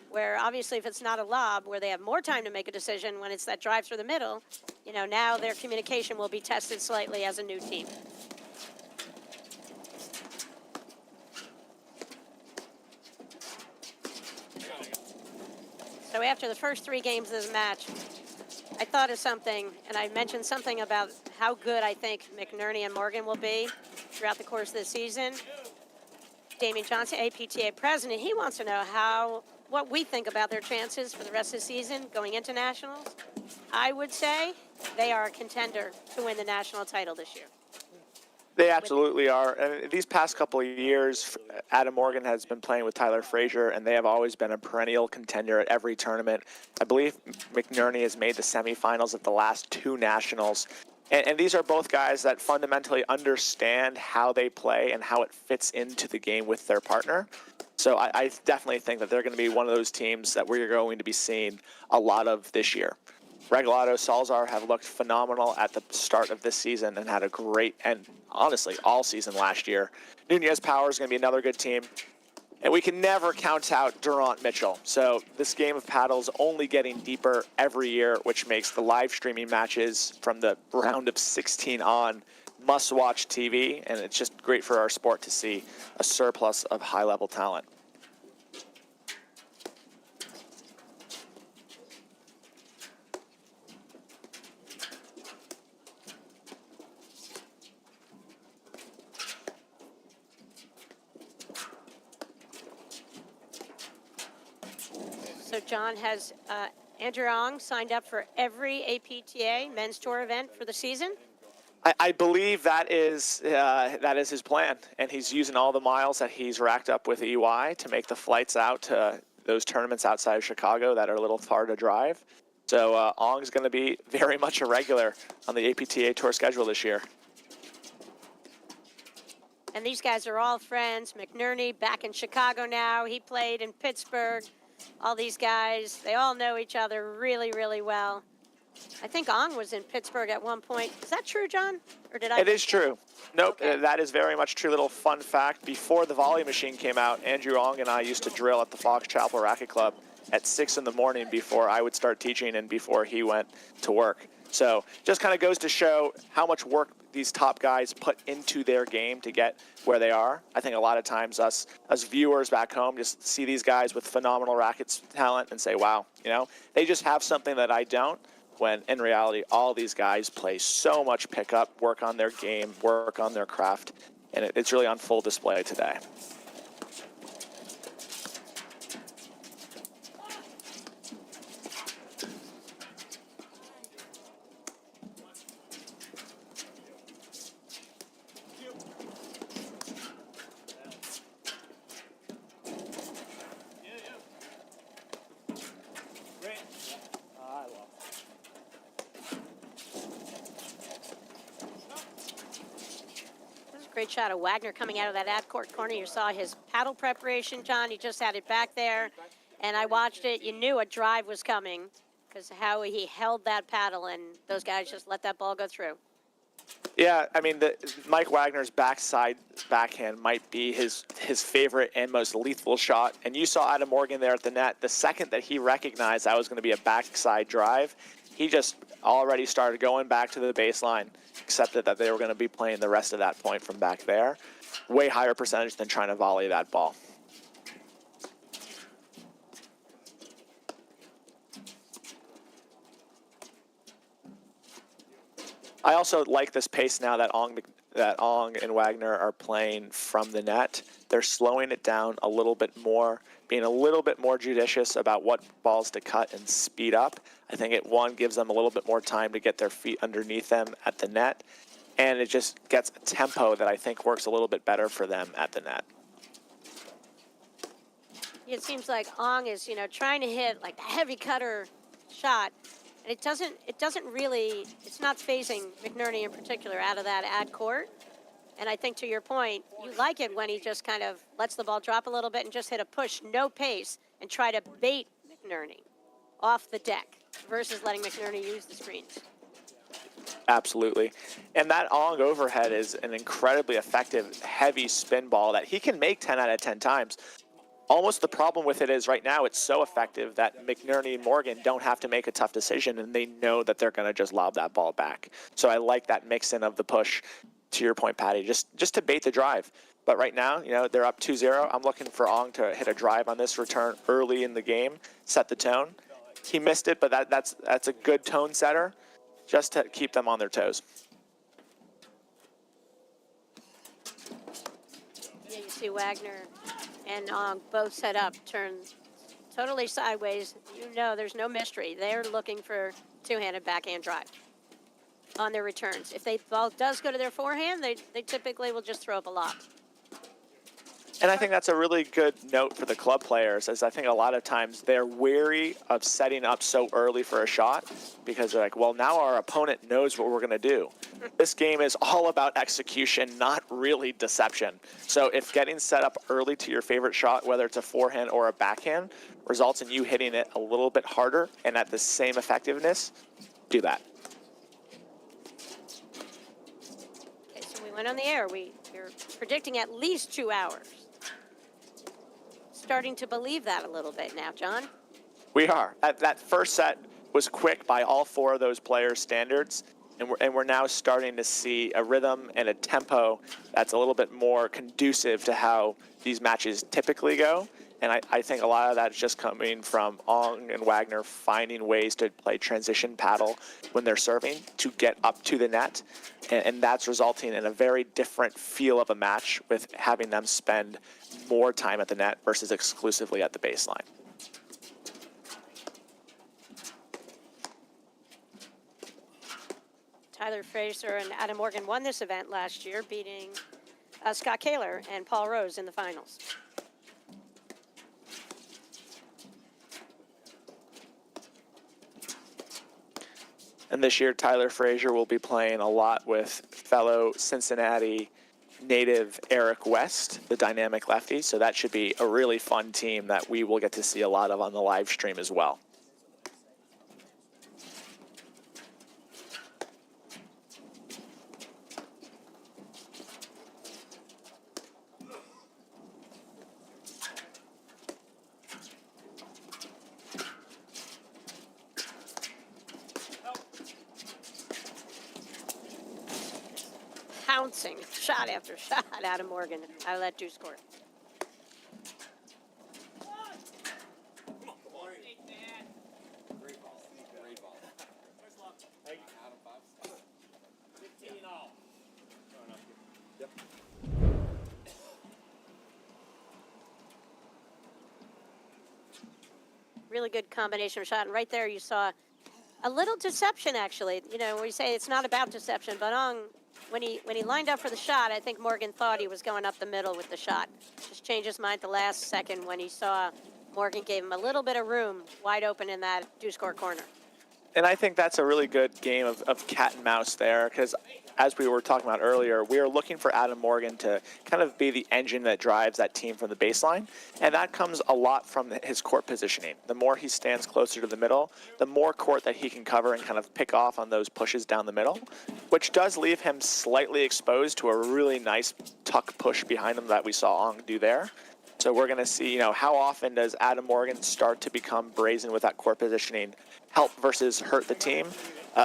S2: where obviously if it's not a lob, where they have more time to make a decision when it's that drive through the middle, you know, now their communication will be tested slightly as a new team. So after the first 3 games of this match, I thought of something, and I mentioned something about how good I think McNerney and Morgan will be throughout the course of the season. Damian Johnson, APTA president, he wants to know what we think about their chances for the rest of the season going into nationals. I would say they are a contender to win the national title this year.
S4: They absolutely are. And these past couple of years, Adam Morgan has been playing with Tyler Frazier, and they have always been a perennial contender at every tournament. I believe McNerney has made the semifinals of the last 2 nationals. And these are both guys that fundamentally understand how they play and how it fits into the game with their partner. So I definitely think that they're going to be one of those teams that we're going to be seeing a lot of this year. Regalado, Salzar have looked phenomenal at the start of this season and had a great, and honestly, all season last year. Nunez Power is going to be another good team. And we can never count out Durant Mitchell. So this game of paddle is only getting deeper every year, which makes the live streaming matches from the round of 16 on must-watch TV. And it's just great for our sport to see a surplus of high-level talent.
S2: So John, has Andrew Ong signed up for every APTA men's tour event for the season?
S4: I believe that is his plan, and he's using all the miles that he's racked up with EY to make the flights out to those tournaments outside of Chicago that are a little far to drive. So Ong's going to be very much a regular on the APTA tour schedule this year.
S2: And these guys are all friends. McNerney back in Chicago now. He played in Pittsburgh. All these guys, they all know each other really, really well. I think Ong was in Pittsburgh at one point. Is that true, John? Or did I?
S4: It is true. Nope,
S2: Okay.
S4: that is very much true. Little fun fact, before the volley machine came out, Andrew Ong and I used to drill at the Fox Chapel Racket Club at 6 in the morning before I would start teaching and before he went to work. So just kind of goes to show how much work these top guys put into their game to get where they are. I think a lot of times us viewers back home just see these guys with phenomenal rackets talent and say, wow, you know, they just have something that I don't, when in reality, all these guys play so much pickup, work on their game, work on their craft, and it's really on full display today.
S2: Great shot of Wagner coming out of that ad-court corner. You saw his paddle preparation, John. He just had it back there, and I watched it. You knew a drive was coming because how he held that paddle, and those guys just let that ball go through.
S4: Yeah, I mean, Mike Wagner's backside backhand might be his favorite and most lethal shot. And you saw Adam Morgan there at the net. The second that he recognized that was going to be a backside drive, he just already started going back to the baseline, accepted that they were going to be playing the rest of that point from back there. Way higher percentage than trying to volley that ball. I also like this pace now that Ong and Wagner are playing from the net. They're slowing it down a little bit more, being a little bit more judicious about what balls to cut and speed up. I think it, one, gives them a little bit more time to get their feet underneath them at the net, and it just gets a tempo that I think works a little bit better for them at the net.
S2: It seems like Ong is, trying to hit like a heavy cutter shot, and it doesn't really, it's not phasing McNerney in particular out of that ad court. And I think to your point, you like it when he just kind of lets the ball drop a little bit and just hit a push, no pace, and try to bait McNerney off the deck versus letting McNerney use the screens.
S4: Absolutely. And that Ong overhead is an incredibly effective, heavy spin ball that he can make 10 out of 10 times. Almost the problem with it is right now it's so effective that McNerney and Morgan don't have to make a tough decision, and they know that they're going to just lob that ball back. So I like that mix-in of the push, to your point, Patty, just to bait the drive. But right now, they're up 2-0. I'm looking for Ong to hit a drive on this return early in the game, set the tone. He missed it, but that's a good tone setter just to keep them on their toes.
S2: Yeah, you see Wagner and Ong both set up, turn totally sideways. There's no mystery. They're looking for two-handed backhand drive on their returns. If the ball does go to their forehand, they typically will just throw up a lob.
S4: And I think that's a really good note for the club players, as I think a lot of times they're wary of setting up so early for a shot because they're like, well, now our opponent knows what we're going to do. This game is all about execution, not really deception. So if getting set up early to your favorite shot, whether it's a forehand or a backhand, results in you hitting it a little bit harder and at the same effectiveness, do that.
S2: Okay, so we went on the air. We're predicting at least 2 hours. Starting to believe that a little bit now, John.
S4: We are. That first set was quick by all four of those players' standards, and we're now starting to see a rhythm and a tempo that's a little bit more conducive to how these matches typically go. And I think a lot of that is just coming from Ong and Wagner finding ways to play transition paddle when they're serving to get up to the net. And that's resulting in a very different feel of a match with having them spend more time at the net versus exclusively at the baseline.
S2: Tyler Fraser and Adam Morgan won this event last year, beating Scott Kaler and Paul Rose in the finals.
S4: And this year, Tyler Frazier will be playing a lot with fellow Cincinnati native Eric West, the dynamic lefty. So that should be a really fun team that we will get to see a lot of on the live stream as well.
S2: Pouncing shot after shot out of Morgan out of that deuce court.
S5: Great ball. Great ball. 15 all.
S6: Yep.
S2: Really good combination of shot. And right there you saw a little deception, actually. We say it's not about deception, but Ong, when he lined up for the shot, I think Morgan thought he was going up the middle with the shot. Just changed his mind the last second when he saw Morgan gave him a little bit of room wide open in that deuce court corner.
S4: And I think that's a really good game of cat and mouse there, because as we were talking about earlier, we are looking for Adam Morgan to kind of be the engine that drives that team from the baseline, and that comes a lot from his court positioning. The more he stands closer to the middle, the more court that he can cover and kind of pick off on those pushes down the middle, which does leave him slightly exposed to a really nice tuck push behind him that we saw Ong do there. So we're going to see, how often does Adam Morgan start to become brazen with that court positioning, help versus hurt the team?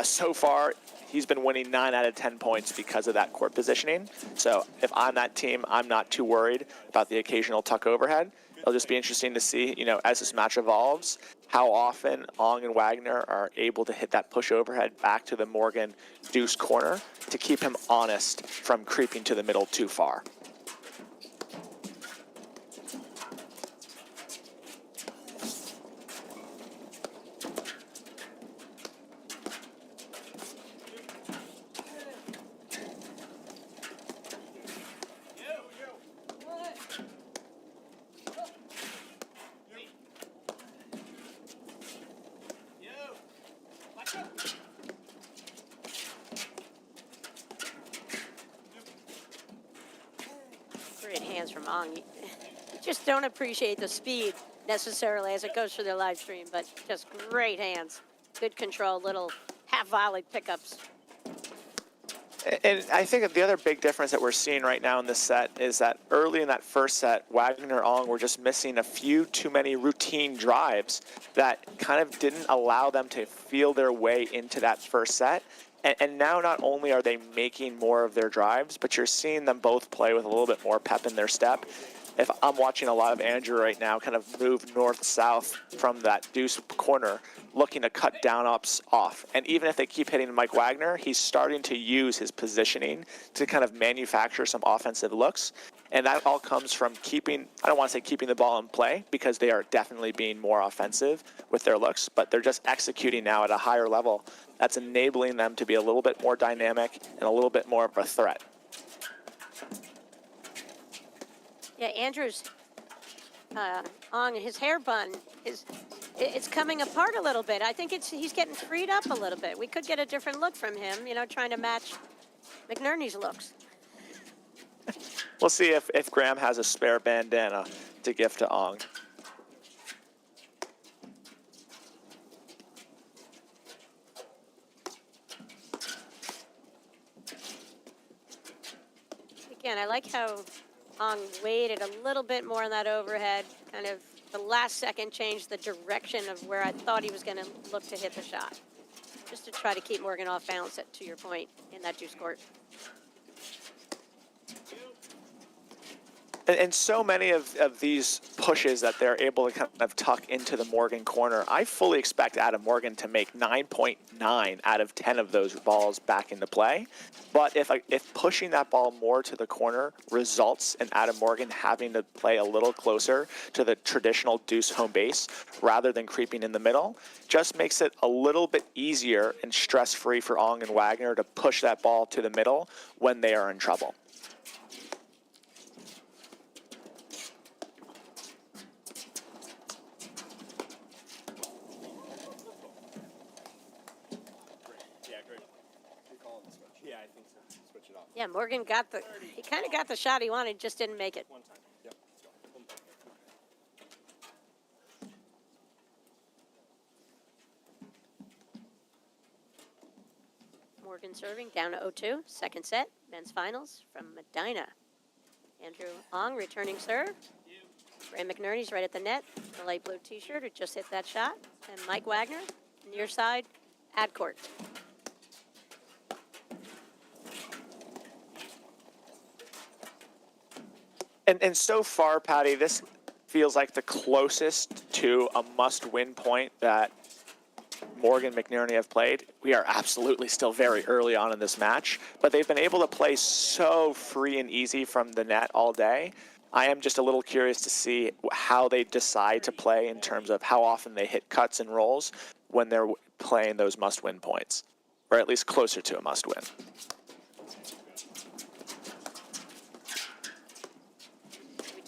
S4: So far, he's been winning 9 out of 10 points because of that court positioning. So if I'm that team, I'm not too worried about the occasional tuck overhead. It'll just be interesting to see, as this match evolves, how often Ong and Wagner are able to hit that push overhead back to the Morgan deuce corner to keep him honest from creeping to the middle too far.
S2: Great hands from Ong. You just don't appreciate the speed necessarily as it goes through their live stream, but just great hands. Good control, little half volley pickups.
S4: And I think that the other big difference that we're seeing right now in this set is that early in that first set, Wagner and Ong were just missing a few too many routine drives that kind of didn't allow them to feel their way into that first set. And now not only are they making more of their drives, but you're seeing them both play with a little bit more pep in their step. If I'm watching a lot of Andrew right now kind of move north-south from that deuce corner, looking to cut down ups off. And even if they keep hitting Mike Wagner, he's starting to use his positioning to kind of manufacture some offensive looks. And that all comes from keeping, I don't want to say keeping the ball in play, because they are definitely being more offensive with their looks, but they're just executing now at a higher level. That's enabling them to be a little bit more dynamic and a little bit more of a threat.
S2: Yeah, Andrew's Ong, his hair bun it's coming apart a little bit. I think he's getting freed up a little bit. We could get a different look from him, trying to match McNerney's looks.
S4: We'll see if Graham has a spare bandana to give to Ong.
S2: Again, I like how Ong waited a little bit more on that overhead, kind of the last second changed the direction of where I thought he was going to look to hit the shot, just to try to keep Morgan off balance, to your point, in that deuce court.
S4: And so many of these pushes that they're able to kind of tuck into the Morgan corner, I fully expect Adam Morgan to make 9.9 out of 10 of those balls back into play. But if pushing that ball more to the corner results in Adam Morgan having to play a little closer to the traditional deuce home base rather than creeping in the middle, just makes it a little bit easier and stress-free for Ong and Wagner to push that ball to the middle when they are in trouble.
S2: Yeah, Morgan he kind of got the shot he wanted, just didn't make it.
S6: One time. Yep.
S2: Morgan serving down to 0-2, second set, men's finals from Medinah. Andrew Ong returning serve. Ray McNerney's right at the net, the light blue t-shirt who just hit that shot. And Mike Wagner, near side, ad court.
S4: And so far, Patty, this feels like the closest to a must-win point that Morgan and McNerney have played. We are absolutely still very early on in this match, but they've been able to play so free and easy from the net all day. I am just a little curious to see how they decide to play in terms of how often they hit cuts and rolls when they're playing those must-win points, or at least closer to a must-win.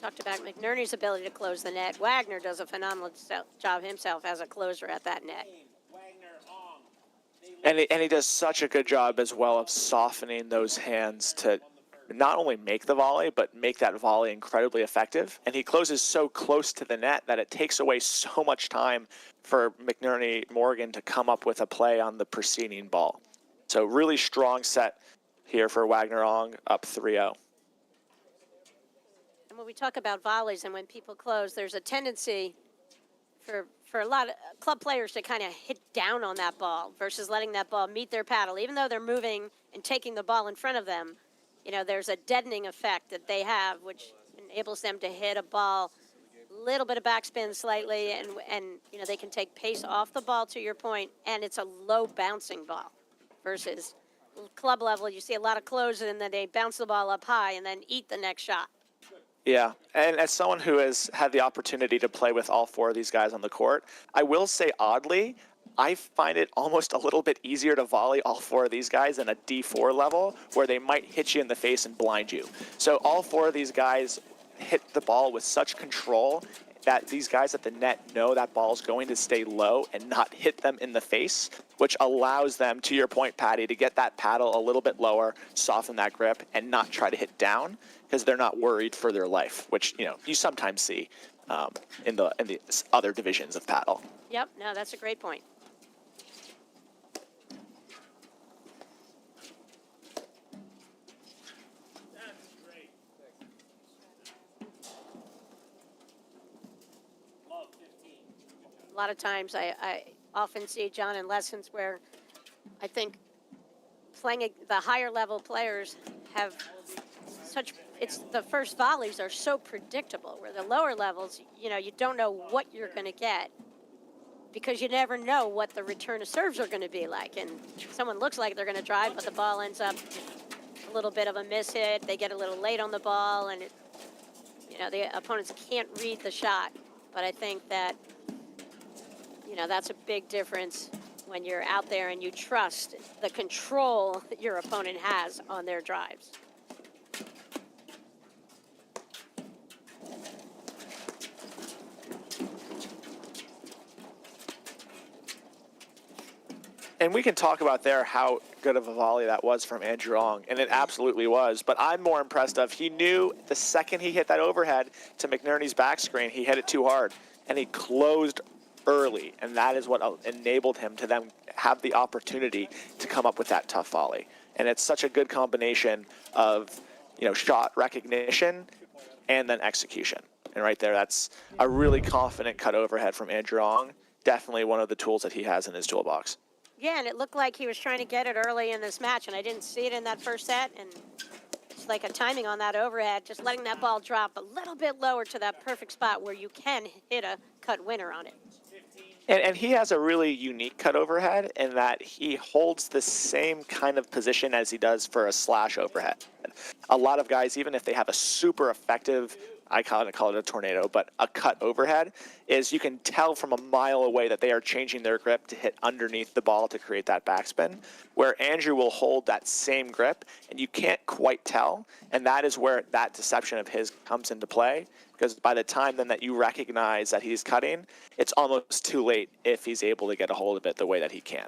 S2: Talked about McNerney's ability to close the net. Wagner does a phenomenal job himself as a closer at that net.
S4: And he does such a good job as well of softening those hands to not only make the volley, but make that volley incredibly effective. And he closes so close to the net that it takes away so much time for McNerney Morgan to come up with a play on the preceding ball. So really strong set here for Wagner Ong, up 3-0.
S2: And when we talk about volleys and when people close, there's a tendency for a lot of club players to kind of hit down on that ball versus letting that ball meet their paddle. Even though they're moving and taking the ball in front of them, there's a deadening effect that they have, which enables them to hit a ball a little bit of backspin slightly, and they can take pace off the ball, to your point, and it's a low bouncing ball versus club level. You see a lot of closes, and then they bounce the ball up high and then eat the next shot.
S4: Yeah, and as someone who has had the opportunity to play with all four of these guys on the court, I will say oddly, I find it almost a little bit easier to volley all four of these guys than a D4 level where they might hit you in the face and blind you. So all four of these guys hit the ball with such control that these guys at the net know that ball's going to stay low and not hit them in the face, which allows them, to your point, Patty, to get that paddle a little bit lower, soften that grip, and not try to hit down because they're not worried for their life, which you sometimes see in the other divisions of paddle.
S2: Yep, no, that's a great point. A lot of times I often see, John, in lessons where I think playing the higher level players have the first volleys are so predictable, where the lower levels, you don't know what you're going to get because you never know what the return of serves are going to be like. And someone looks like they're going to drive, but the ball ends up a little bit of a miss hit. They get a little late on the ball, and the opponents can't read the shot. But I think that that's a big difference when you're out there and you trust the control that your opponent has on their drives.
S4: And we can talk about there how good of a volley that was from Andrew Ong, and it absolutely was. But I'm more impressed of he knew the second he hit that overhead to McNerney's back screen, he hit it too hard, and he closed early, and that is what enabled him to then have the opportunity to come up with that tough volley. And it's such a good combination of shot recognition and then execution. And right there, that's a really confident cut overhead from Andrew Ong. Definitely one of the tools that he has in his toolbox.
S2: Yeah, and it looked like he was trying to get it early in this match, and I didn't see it in that first set. And it's like a timing on that overhead, just letting that ball drop a little bit lower to that perfect spot where you can hit a cut winner on it.
S4: And he has a really unique cut overhead in that he holds the same kind of position as he does for a slash overhead. A lot of guys, even if they have a super effective, I call it a tornado, but a cut overhead, is you can tell from a mile away that they are changing their grip to hit underneath the ball to create that backspin, where Andrew will hold that same grip, and you can't quite tell, and that is where that deception of his comes into play, because by the time then that you recognize that he's cutting, it's almost too late if he's able to get a hold of it the way that he can.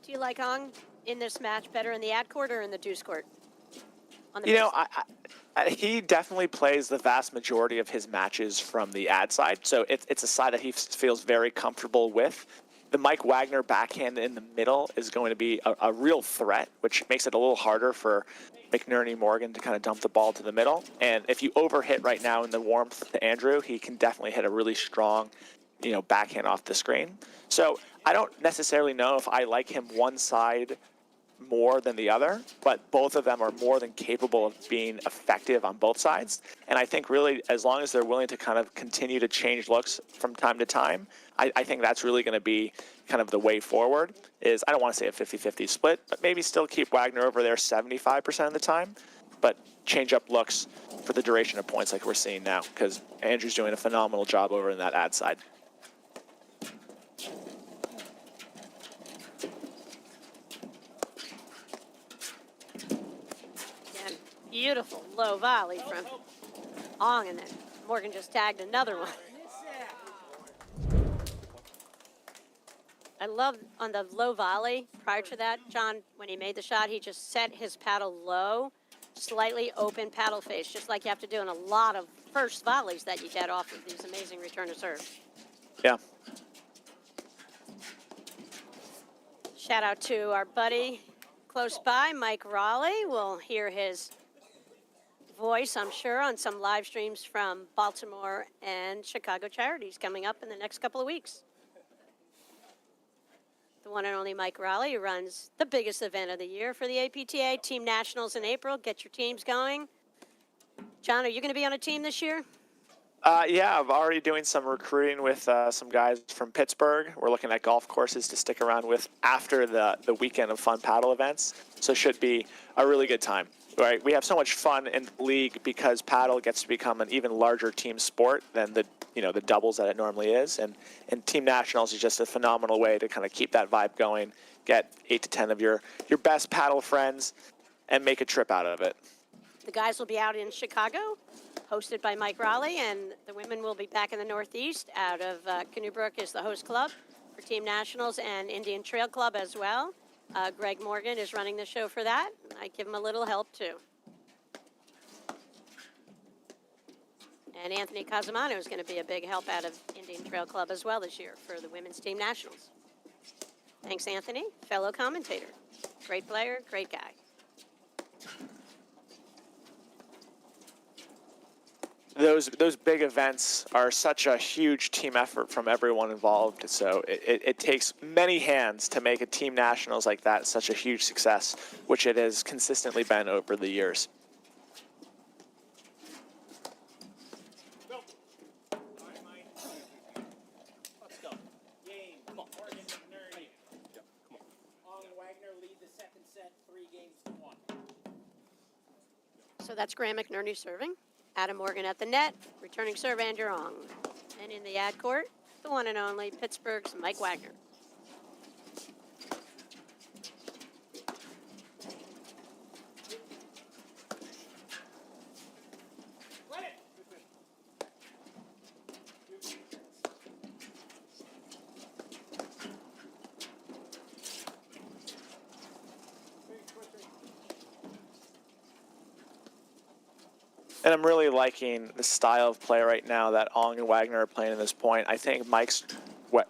S2: Do you like Ong in this match better in the ad court or in the deuce court? On the
S4: he definitely plays the vast majority of his matches from the ad side, so it's a side that he feels very comfortable with. the Mike Wagner backhand in the middle is going to be a real threat, which makes it a little harder for McNerney Morgan to kind of dump the ball to the middle. And if you overhit right now in the warmth to Andrew, he can definitely hit a really strong, backhand off the screen. So I don't necessarily know if I like him one side more than the other, but both of them are more than capable of being effective on both sides. And I think really, as long as they're willing to kind of continue to change looks from time to time, I think that's really going to be kind of the way forward. Is, I don't want to say a 50-50 split, but maybe still keep Wagner over there 75% of the time, but change up looks for the duration of points like we're seeing now, because Andrew's doing a phenomenal job over in that ad side.
S2: And beautiful low volley from Ong, and then Morgan just tagged another one. I love on the low volley, prior to that, John, when he made the shot, he just set his paddle low, slightly open paddle face, just like you have to do in a lot of first volleys that you get off of these amazing return to serve.
S4: Yeah.
S2: Shout out to our buddy close by, Mike Raleigh. We'll hear his voice, I'm sure, on some live streams from Baltimore and Chicago charities coming up in the next couple of weeks. The one and only Mike Raleigh, who runs the biggest event of the year for the APTA, Team Nationals in April. Get your teams going. John, are you going to be on a team this year?
S4: Yeah, I'm already doing some recruiting with some guys from Pittsburgh. We're looking at golf courses to stick around with after the weekend of fun paddle events. So it should be a really good time. Right? We have so much fun in the league because paddle gets to become an even larger team sport than the doubles that it normally is. And Team Nationals is just a phenomenal way to kind of keep that vibe going, get 8 to 10 of your best paddle friends, and make a trip out of it.
S2: The guys will be out in Chicago, hosted by Mike Raleigh, and the women will be back in the Northeast. Out of Canoe Brook is the host club for Team Nationals, and Indian Trail Club as well. Greg Morgan is running the show for that. I give him a little help too. And Anthony Casamano is going to be a big help out of Indian Trail Club as well this year for the Women's Team Nationals. Thanks, Anthony, fellow commentator. Great player, great guy.
S4: Those big events are such a huge team effort from everyone involved. So it takes many hands to make a Team Nationals like that such a huge success, which it has consistently been over the years.
S5: Let's go. Game. Morgan McNerney. Ong and Wagner lead the second set 3-1.
S2: So that's Graham McNerney serving. Adam Morgan at the net, returning serve Andrew Ong. And in the ad court, the one and only Pittsburgh's Mike Wagner.
S5: Let it.
S4: And I'm really liking the style of play right now that Ong and Wagner are playing at this point. I think Mike's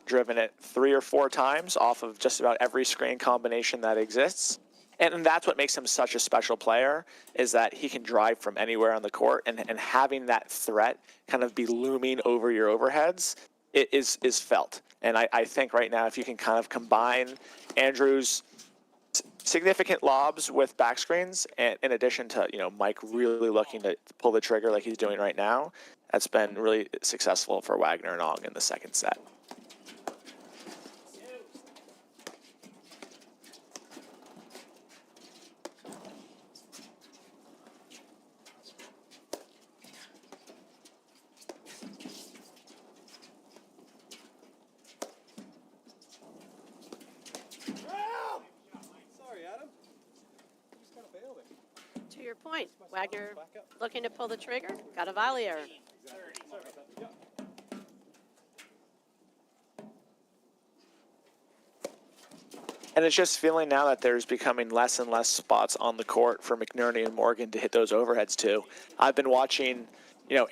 S4: driven it 3 or 4 times off of just about every screen combination that exists. And that's what makes him such a special player, is that he can drive from anywhere on the court, and having that threat kind of be looming over your overheads is felt. And I think right now, if you can kind of combine Andrew's significant lobs with back screens, and in addition to Mike really looking to pull the trigger like he's doing right now, that's been really successful for Wagner and Ong in the second set.
S2: To your point, Wagner looking to pull the trigger, got a volley error.
S4: And it's just feeling now that there's becoming less and less spots on the court for McNerney and Morgan to hit those overheads to. I've been watching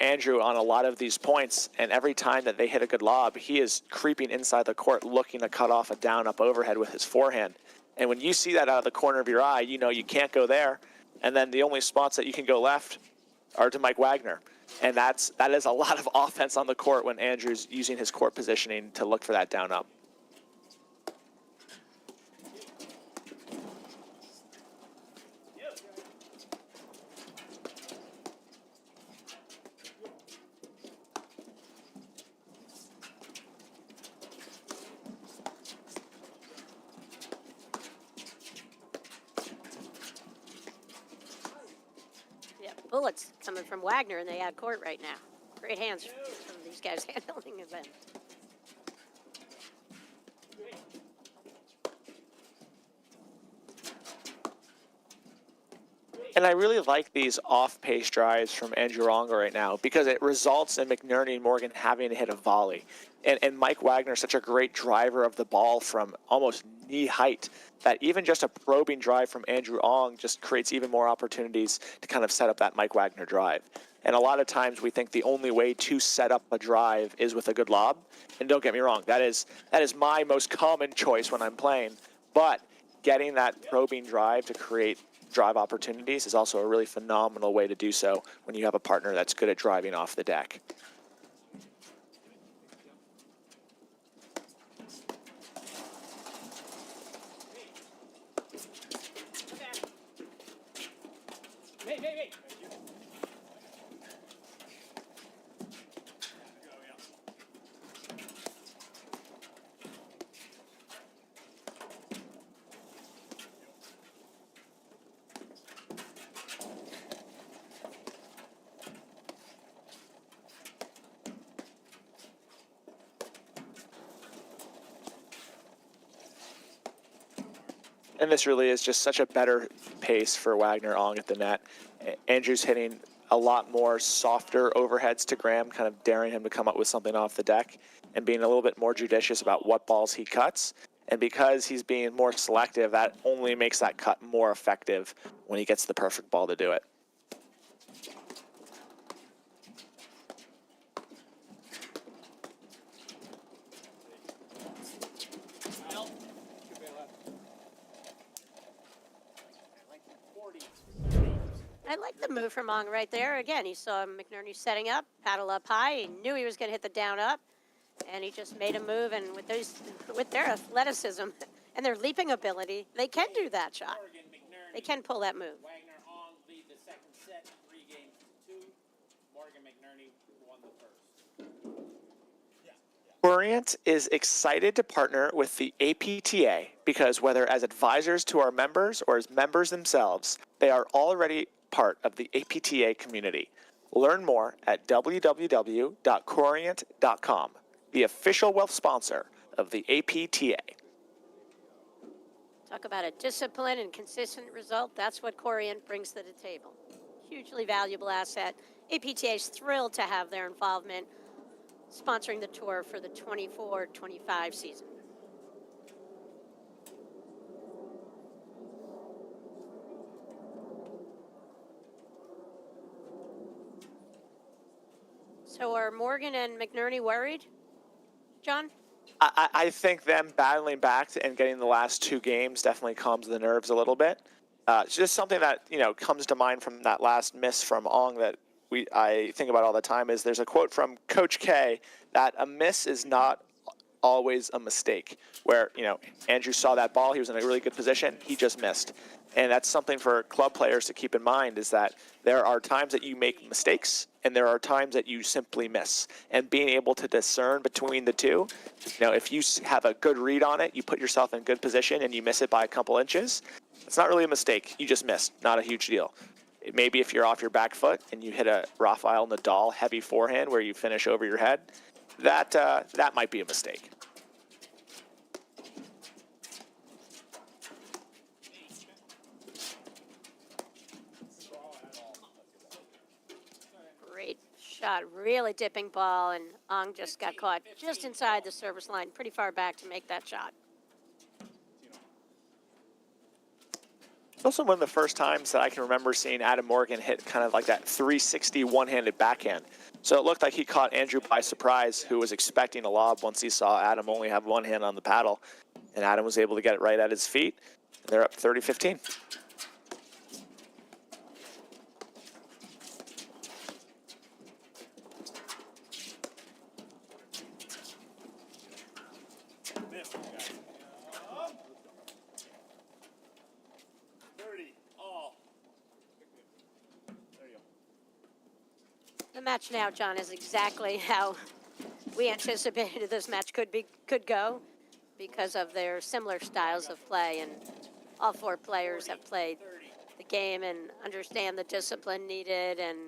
S4: Andrew on a lot of these points, and every time that they hit a good lob, he is creeping inside the court looking to cut off a down-up overhead with his forehand. And when you see that out of the corner of your eye, you can't go there. And then the only spots that you can go left are to Mike Wagner. And that is a lot of offense on the court when Andrew's using his court positioning to look for that down-up.
S2: Yeah, bullets coming from Wagner in the ad court right now. Great hands from these guys handling event.
S4: And I really like these off-pace drives from Andrew Onga right now because it results in McNerney and Morgan having to hit a volley. And Mike Wagner is such a great driver of the ball from almost knee height that even just a probing drive from Andrew Ong just creates even more opportunities to kind of set up that Mike Wagner drive. And a lot of times we think the only way to set up a drive is with a good lob. And don't get me wrong, that is my most common choice when I'm playing. But getting that probing drive to create drive opportunities is also a really phenomenal way to do so when you have a partner that's good at driving off the deck.
S5: Hey.
S4: And this really is just such a better pace for Wagner Ong at the net. Andrew's hitting a lot more softer overheads to Graham, kind of daring him to come up with something off the deck and being a little bit more judicious about what balls he cuts. And because he's being more selective, that only makes that cut more effective when he gets the perfect ball to do it.
S2: I like the move from Ong right there. Again, he saw McNerney setting up, paddle up high. He knew he was going to hit the down up, and he just made a move. And with their athleticism and their leaping ability, they can do that shot.
S5: Morgan, McNerney,
S2: They can pull that move.
S5: Wagner, Ong lead the second set, 3-2. Morgan, McNerney won the first.
S4: Orient is excited to partner with the APTA because whether as advisors to our members or as members themselves, they are already part of the APTA community. Learn more at www.corient.com, the official wealth sponsor of the APTA.
S2: Talk about a discipline and consistent result. That's what Corient brings to the table. Hugely valuable asset. APTA is thrilled to have their involvement sponsoring the tour for the 24-25 season. So are Morgan and McNerney worried, John?
S4: I think them battling back and getting the last two games definitely calms the nerves a little bit. It's just something that comes to mind from that last miss from Ong that I think about all the time is there's a quote from Coach K that a miss is not always a mistake, where Andrew saw that ball, he was in a really good position, he just missed. And that's something for club players to keep in mind, is that there are times that you make mistakes and there are times that you simply miss. And being able to discern between the two, if you have a good read on it, you put yourself in good position and you miss it by a couple inches, it's not really a mistake, you just missed, not a huge deal. Maybe if you're off your back foot and you hit a Rafael Nadal heavy forehand where you finish over your head, that might be a mistake.
S2: Great shot, really dipping ball, and Ong just got caught just inside the service line, pretty far back to make that shot.
S4: It's also one of the first times that I can remember seeing Adam Morgan hit kind of like that 360 one-handed backhand. So it looked like he caught Andrew by surprise, who was expecting a lob once he saw Adam only have one hand on the paddle. And Adam was able to get it right at his feet. And they're up 30-15.
S6: Miss. 30 all. There you go.
S2: The match now, John, is exactly how we anticipated this match could go because of their similar styles of play, and all four players have played the game and understand the discipline needed. And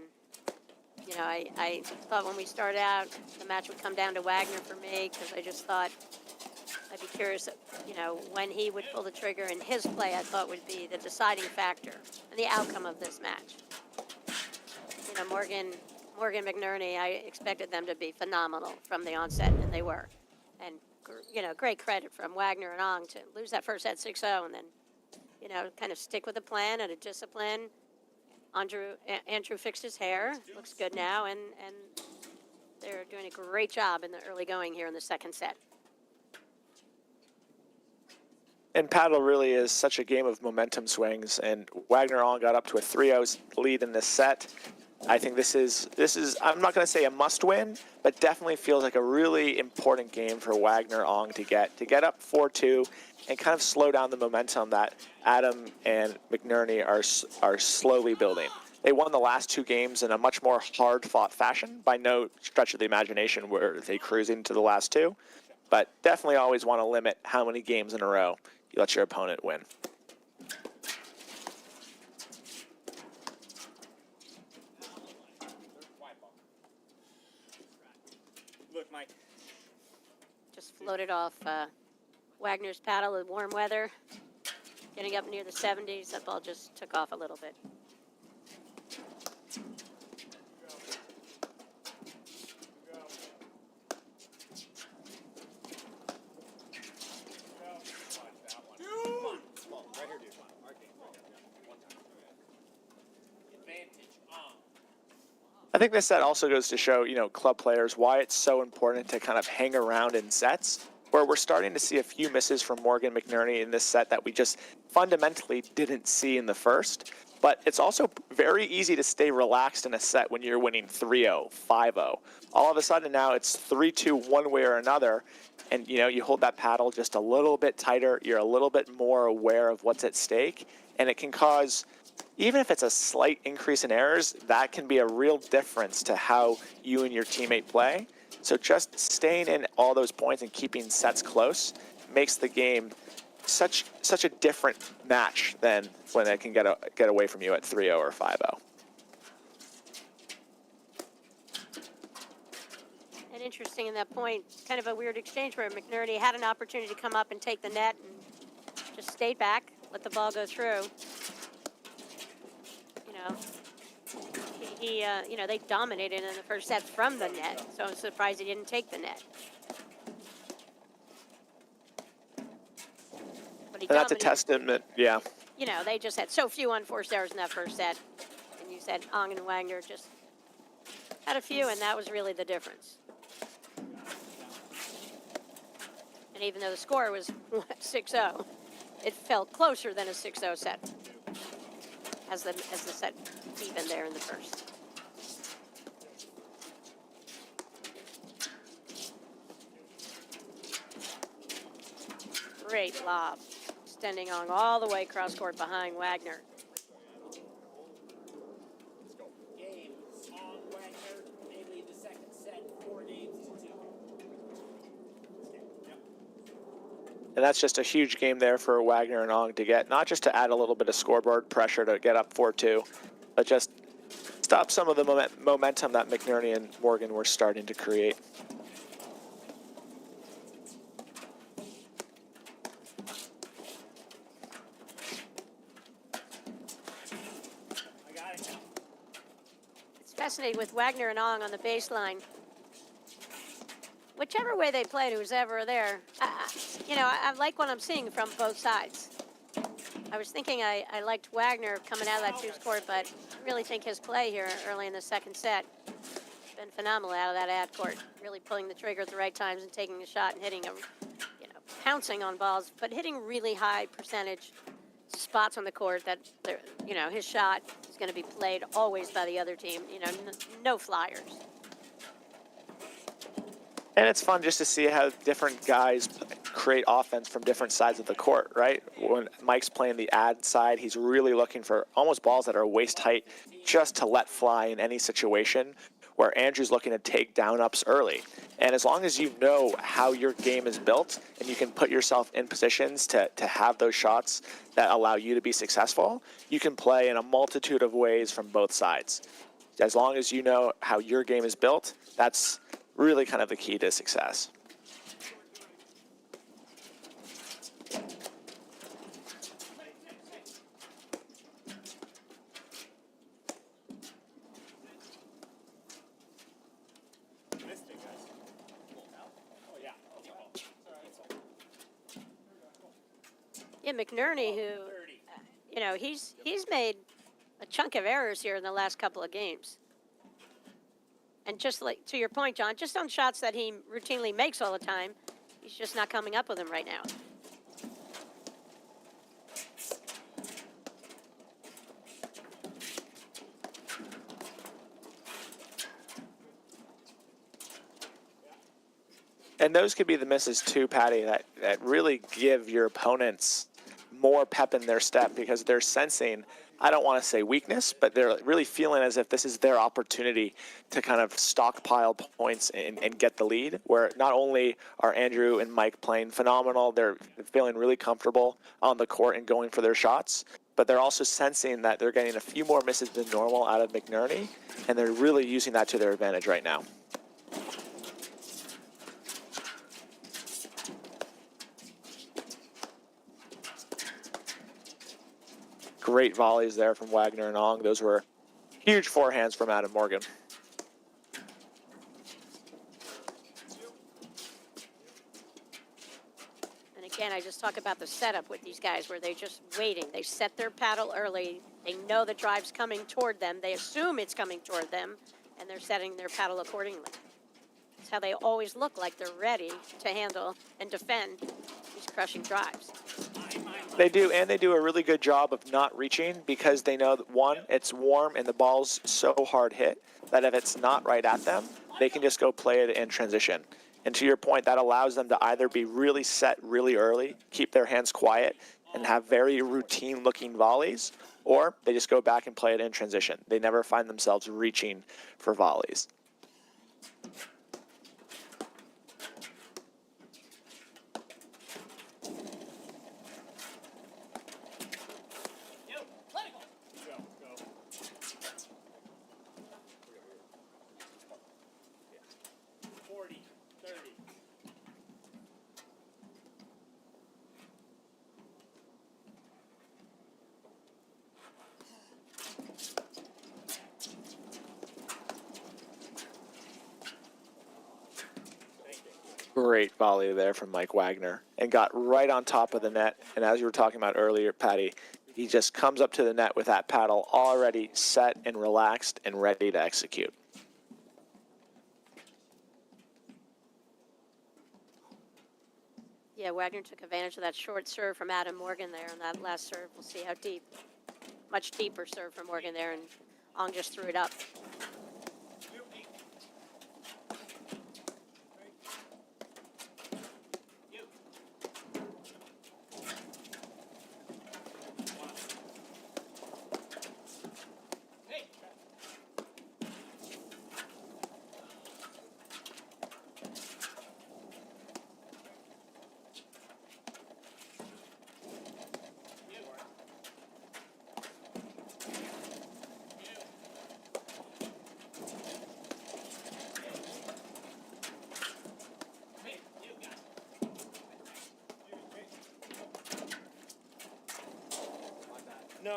S2: you know, I thought when we started out, the match would come down to Wagner for me, because I just thought I'd be curious, you know, when he would pull the trigger, and his play I thought would be the deciding factor in the outcome of this match. You know, Morgan McNerney, I expected them to be phenomenal from the onset, and they were. And, you know, great credit from Wagner and Ong to lose that first set 6-0 and then, you know, kind of stick with a plan and a discipline. Andrew fixed his hair, looks good now, and they're doing a great job in the early going here in the second set.
S4: And paddle really is such a game of momentum swings, and Wagner Ong got up to a 3-0 lead in this set. I think this is I'm not going to say a must-win, but definitely feels like a really important game for Wagner Ong to get up 4-2 and kind of slow down the momentum that Adam and McNerney are slowly building. They won the last two games in a much more hard-fought fashion. By no stretch of the imagination were they cruising to the last two, but definitely always want to limit how many games in a row you let your opponent win.
S6: Look, Mike.
S2: Just floated off Wagner's paddle with warm weather, getting up near the 70s. That ball just took off a little bit.
S4: I think this set also goes to show, you know, club players why it's so important to kind of hang around in sets, where we're starting to see a few misses from Morgan McNerney in this set that we just fundamentally didn't see in the first. But it's also very easy to stay relaxed in a set when you're winning 3-0, 5-0. All of a sudden now it's 3-2 one way or another, and you know, you hold that paddle just a little bit tighter, you're a little bit more aware of what's at stake, and it can cause, even if it's a slight increase in errors, that can be a real difference to how you and your teammate play. So just staying in all those points and keeping sets close makes the game such a different match than when it can get away from you at 3-0 or 5-0.
S2: And interesting in that point, kind of a weird exchange where McNerney had an opportunity to come up and take the net and just stayed back, let the ball go through. You know, you know, they dominated in the first set from the net, so I'm surprised he didn't take the net. But he
S4: And that's a
S2: dominated.
S4: testament, yeah.
S2: You know, they just had so few unforced errors in that first set. And you said Ong and Wagner just had a few, and that was really the difference. And even though the score was 6-0, it felt closer than a 6-0 set as the set deepened there in the first. Great lob, extending Ong all the way cross court behind Wagner.
S5: Game on Wagner. They lead the second set 4-2.
S4: And that's just a huge game there for Wagner and Ong to get, not just to add a little bit of scoreboard pressure to get up 4-2, but just stop some of the momentum that McNerney and Morgan were starting to create.
S5: I got it now.
S2: It's fascinating with Wagner and Ong on the baseline. Whichever way they played, who's ever there, you know, I like what I'm seeing from both sides. I was thinking I liked Wagner coming out of that twos court, but I really think his play here early in the second set been phenomenal out of that ad court. Really pulling the trigger at the right times and taking a shot and hitting pouncing on balls, but hitting really high percentage spots on the court that his shot is going to be played always by the other team. No flyers.
S4: And it's fun just to see how different guys create offense from different sides of the court, right? When Mike's playing the ad side, he's really looking for almost balls that are waist height just to let fly in any situation, where Andrew's looking to take down ups early. And as long as you know how your game is built and you can put yourself in positions to have those shots that allow you to be successful, you can play in a multitude of ways from both sides. As long as you know how your game is built, that's really kind of the key to success.
S2: Yeah, McNerney, who, he's made a chunk of errors here in the last couple of games. And just like to your point, John, just on shots that he routinely makes all the time, he's just not coming up with them right now.
S4: And those could be the misses too, Patty, that really give your opponents more pep in their step, because they're sensing, I don't want to say weakness, but they're really feeling as if this is their opportunity to kind of stockpile points and get the lead, where not only are Andrew and Mike playing phenomenal, they're feeling really comfortable on the court and going for their shots, but they're also sensing that they're getting a few more misses than normal out of McNerney, and they're really using that to their advantage right now. Great volleys there from Wagner and Ong. Those were huge forehands from Adam Morgan.
S2: And again, I just talk about the setup with these guys where they're just waiting. They set their paddle early. They know the drive's coming toward them. They assume it's coming toward them, and they're setting their paddle accordingly. That's how they always look like they're ready to handle and defend these crushing drives.
S4: They do, and they do a really good job of not reaching, because they know that, one, it's warm and the ball's so hard hit that if it's not right at them, they can just go play it in transition. And to your point, that allows them to either be really set really early, keep their hands quiet, and have very routine-looking volleys, or they just go back and play it in transition. They never find themselves reaching for volleys. Great volley there from Mike Wagner, and got right on top of the net. And as you were talking about earlier, Patty, he just comes up to the net with that paddle already set and relaxed and ready to execute.
S2: Yeah, Wagner took advantage of that short serve from Adam Morgan there on that last serve. We'll see how deep, much deeper serve from Morgan there, and Ong just threw it up.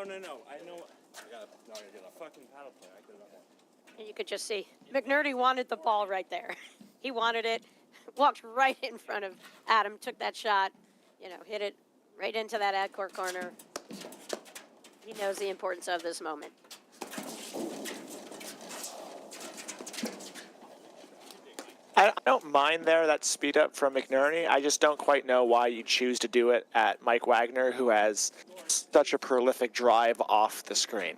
S6: No. I know. I got a fucking paddle player. I could have done that.
S2: And you could just see McNerney wanted the ball right there. He wanted it, walked right in front of Adam, took that shot, hit it right into that ad court corner. He knows the importance of this moment.
S4: I don't mind there that speed up from McNerney. I just don't quite know why you choose to do it at Mike Wagner, who has such a prolific drive off the screen.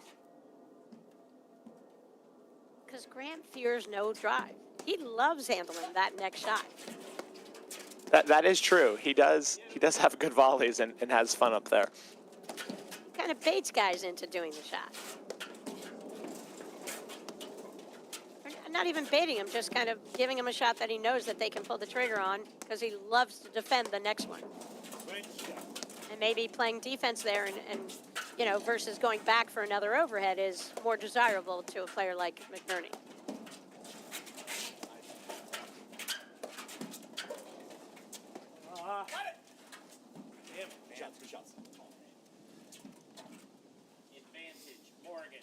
S2: Because Grant fears no drive. He loves handling that next shot.
S4: That is true. He does have good volleys and has fun up there.
S2: Kind of baits guys into doing the shot. Or not even baiting him, just kind of giving him a shot that he knows that they can pull the trigger on because he loves to defend the next one. And maybe playing defense there and you know, versus going back for another overhead is more desirable to a player like McNerney.
S6: Damn, man. Good shots.
S5: Advantage, Morgan.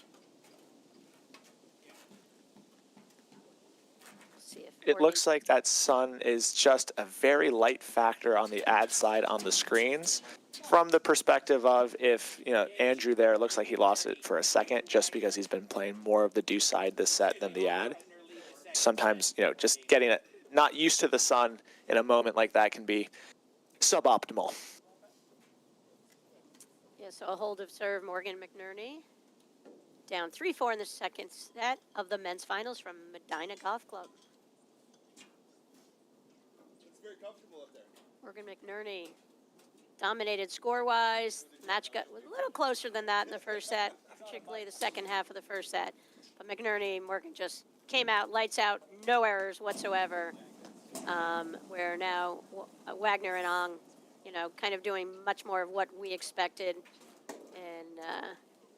S2: See if
S4: It looks like that sun is just a very light factor on the ad side on the screens. From the perspective of if, you know, Andrew there looks like he lost it for a second just because he's been playing more of the do side this set than the ad. Sometimes, you know, just getting it not used to the sun in a moment like that can be suboptimal.
S2: Yeah, so a hold of serve, Morgan McNerney. Down 3-4 in the second set of the men's finals from Medinah Golf Club.
S6: It's very comfortable up there.
S2: Morgan McNerney dominated score-wise. Match got a little closer than that in the first set, particularly the second half of the first set. But McNerney, Morgan just came out, lights out, no errors whatsoever. Where now Wagner and Ong, you know, kind of doing much more of what we expected, and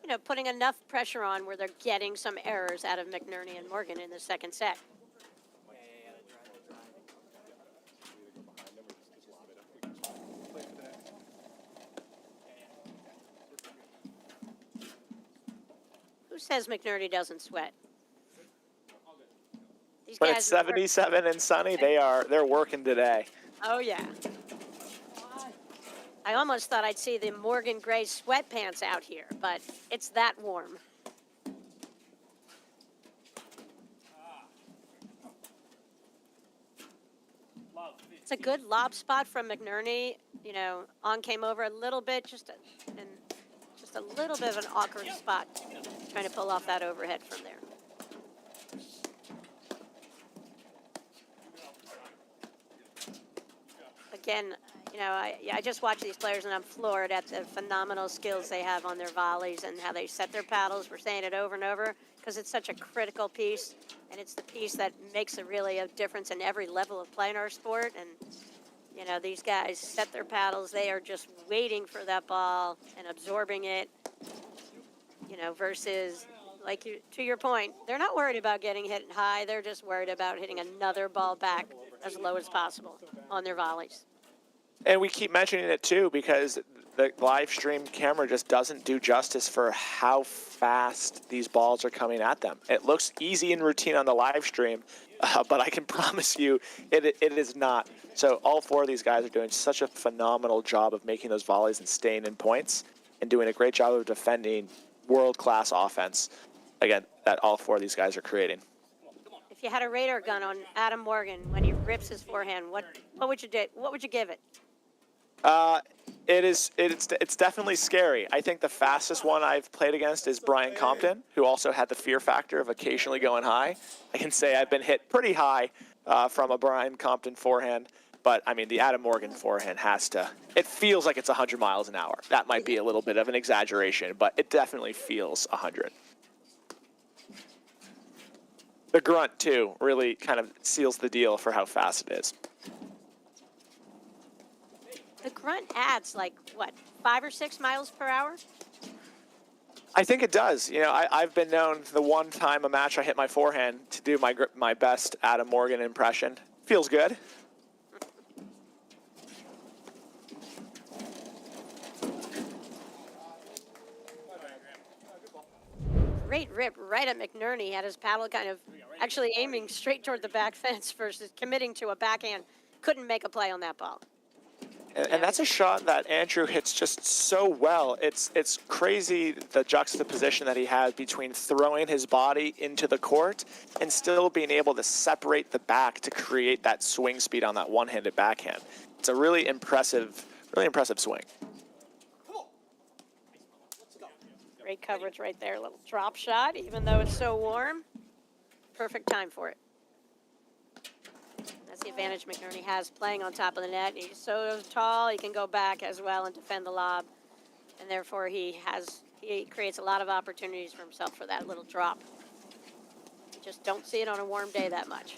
S2: you know, putting enough pressure on where they're getting some errors out of McNerney and Morgan in the second set. Who says McNerney doesn't sweat? These
S4: When
S2: guys
S4: it's
S2: are
S4: 77 and sunny, they're working today.
S2: Oh, yeah. I almost thought I'd see the Morgan Gray sweatpants out here, but it's that warm. It's a good lob spot from McNerney. You know, On came over a little bit, just a little bit of an awkward spot, trying to pull off that overhead from there. Again, you know, I just watch these players and I'm floored at the phenomenal skills they have on their volleys and how they set their paddles. We're saying it over and over because it's such a critical piece, and it's the piece that makes really a difference in every level of play in our sport. And, you know, these guys set their paddles. They are just waiting for that ball and absorbing it, you know, versus, like to your point, they're not worried about getting hit high. They're just worried about hitting another ball back as low as possible on their volleys.
S4: And we keep mentioning it too because the live stream camera just doesn't do justice for how fast these balls are coming at them. It looks easy and routine on the live stream, but I can promise you it is not. So all four of these guys are doing such a phenomenal job of making those volleys and staying in points and doing a great job of defending world-class offense, again, that all four of these guys are creating.
S2: If you had a radar gun on Adam Morgan when he rips his forehand, what would you do? What would you give it?
S4: It's definitely scary. I think the fastest one I've played against is Brian Compton, who also had the fear factor of occasionally going high. I can say I've been hit pretty high from a Brian Compton forehand, but I mean the Adam Morgan forehand it feels like it's 100 miles an hour. That might be a little bit of an exaggeration, but it definitely feels 100. The grunt too really kind of seals the deal for how fast it is.
S2: The grunt adds like, what, 5 or 6 miles per hour?
S4: I think it does. You know, I've been known the one time a match I hit my forehand to do my best Adam Morgan impression. Feels good.
S2: Great rip right at McNerney. Had his paddle kind of actually aiming straight toward the back fence versus committing to a backhand. Couldn't make a play on that ball.
S4: And that's a shot that Andrew hits just so well. It's crazy the juxtaposition that he has between throwing his body into the court and still being able to separate the back to create that swing speed on that one-handed backhand. It's a really impressive swing.
S2: Great coverage right there. Little drop shot, even though it's so warm. Perfect time for it. That's the advantage McNerney has playing on top of the net. He's so tall, he can go back as well and defend the lob. And therefore he creates a lot of opportunities for himself for that little drop. You just don't see it on a warm day that much.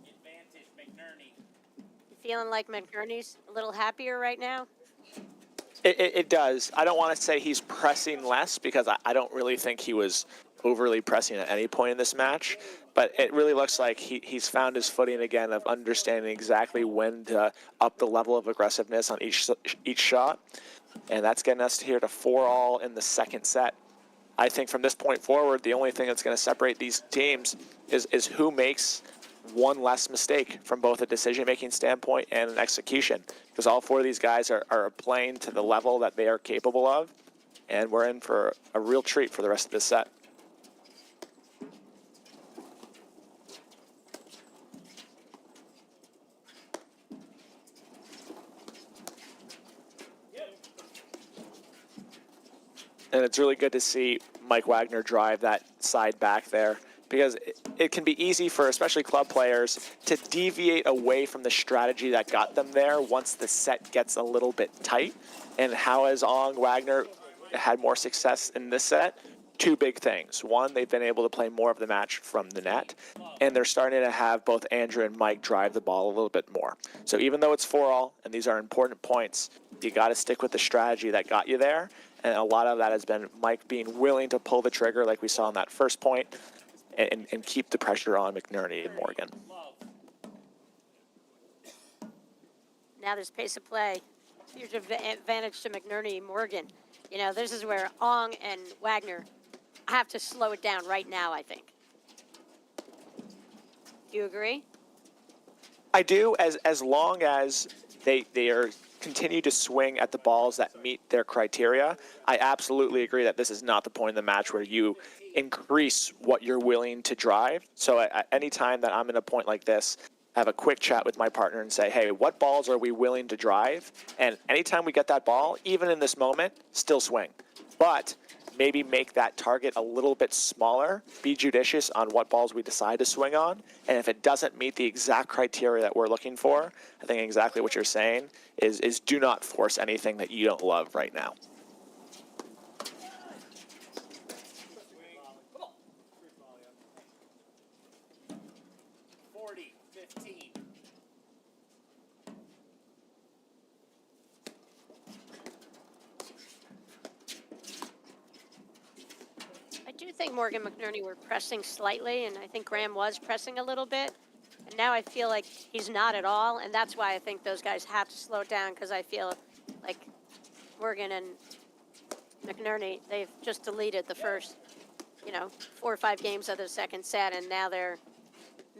S5: Advantage, McNerney.
S2: You feeling like McNerney's a little happier right now?
S4: It does. I don't want to say he's pressing less because I don't really think he was overly pressing at any point in this match. But it really looks like he's found his footing again of understanding exactly when to up the level of aggressiveness on each shot. And that's getting us here to 4-all in the second set. I think from this point forward, the only thing that's going to separate these teams is who makes one less mistake from both a decision-making standpoint and an execution, because all four of these guys are playing to the level that they are capable of, and we're in for a real treat for the rest of this set. And it's really good to see Mike Wagner drive that side back there, because it can be easy for especially club players to deviate away from the strategy that got them there once the set gets a little bit tight. And how has Wagner had more success in this set? Two big things. One, they've been able to play more of the match from the net, and they're starting to have both Andrew and Mike drive the ball a little bit more. So even though it's 4-all, and these are important points, you got to stick with the strategy that got you there. And a lot of that has been Mike being willing to pull the trigger like we saw in that first point and keep the pressure on McNerney and Morgan.
S2: Now there's pace of play. Huge advantage to McNerney and Morgan. You know, this is where Ong and Wagner have to slow it down right now, I think. Do you agree?
S4: I do, as long as they are continue to swing at the balls that meet their criteria. I absolutely agree that this is not the point in the match where you increase what you're willing to drive. So at any time that I'm in a point like this, I have a quick chat with my partner and say, hey, what balls are we willing to drive? And anytime we get that ball, even in this moment, still swing. But maybe make that target a little bit smaller, be judicious on what balls we decide to swing on, and if it doesn't meet the exact criteria that we're looking for, I think exactly what you're saying is do not force anything that you don't love right now.
S5: Come on. 40-15.
S2: I do think Morgan McNerney were pressing slightly, and I think Graham was pressing a little bit. And now I feel like he's not at all, and that's why I think those guys have to slow it down, because I feel like Morgan and McNerney, they've just deleted the first, 4 or 5 games of the second set, and now they're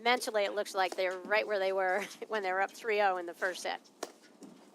S2: mentally, it looks like they're right where they were when they were up 3-0 in the first set.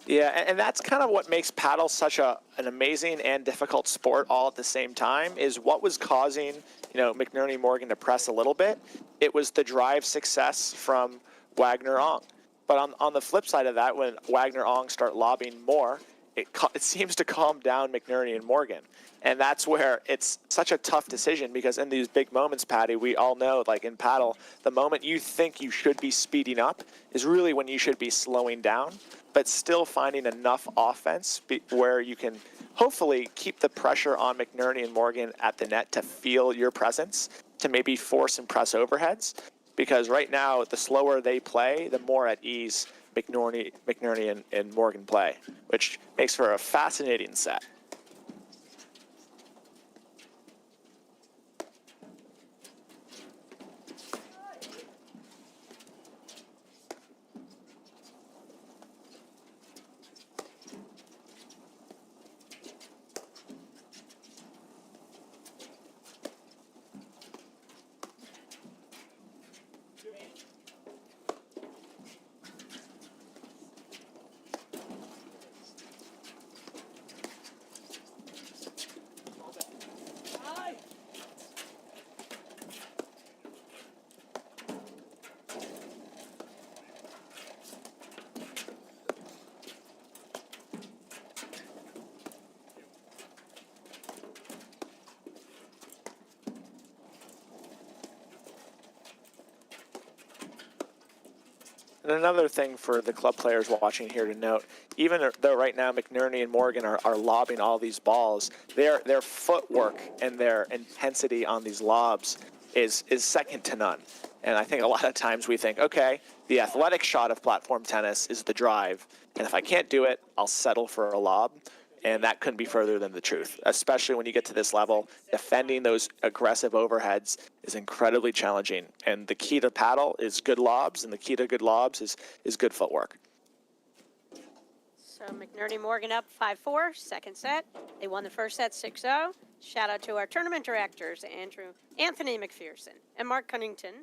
S4: Yeah, and that's kind of what makes paddle such an amazing and difficult sport all at the same time, is what was causing, McNerney Morgan to press a little bit. It was the drive success from Wagner Ong. But on the flip side of that, when Wagner Ong start lobbing more, it seems to calm down McNerney and Morgan. And that's where it's such a tough decision, because in these big moments, Patty, we all know, like in paddle, the moment you think you should be speeding up is really when you should be slowing down, but still finding enough offense where you can hopefully keep the pressure on McNerney and Morgan at the net to feel your presence, to maybe force and press overheads. Because right now, the slower they play, the more at ease McNerney and Morgan play, which makes for a fascinating set. And another thing for the club players watching here to note, even though right now McNerney and Morgan are lobbing all these balls, their footwork and their intensity on these lobs is second to none. And I think a lot of times we think, okay, the athletic shot of platform tennis is the drive, and if I can't do it, I'll settle for a lob. And that couldn't be further than the truth, especially when you get to this level. Defending those aggressive overheads is incredibly challenging. And the key to paddle is good lobs, and the key to good lobs is good footwork.
S2: So McNerney Morgan up 5-4, second set. They won the first set 6-0. Shout out to our tournament directors, Anthony McPherson and Mark Cunnington,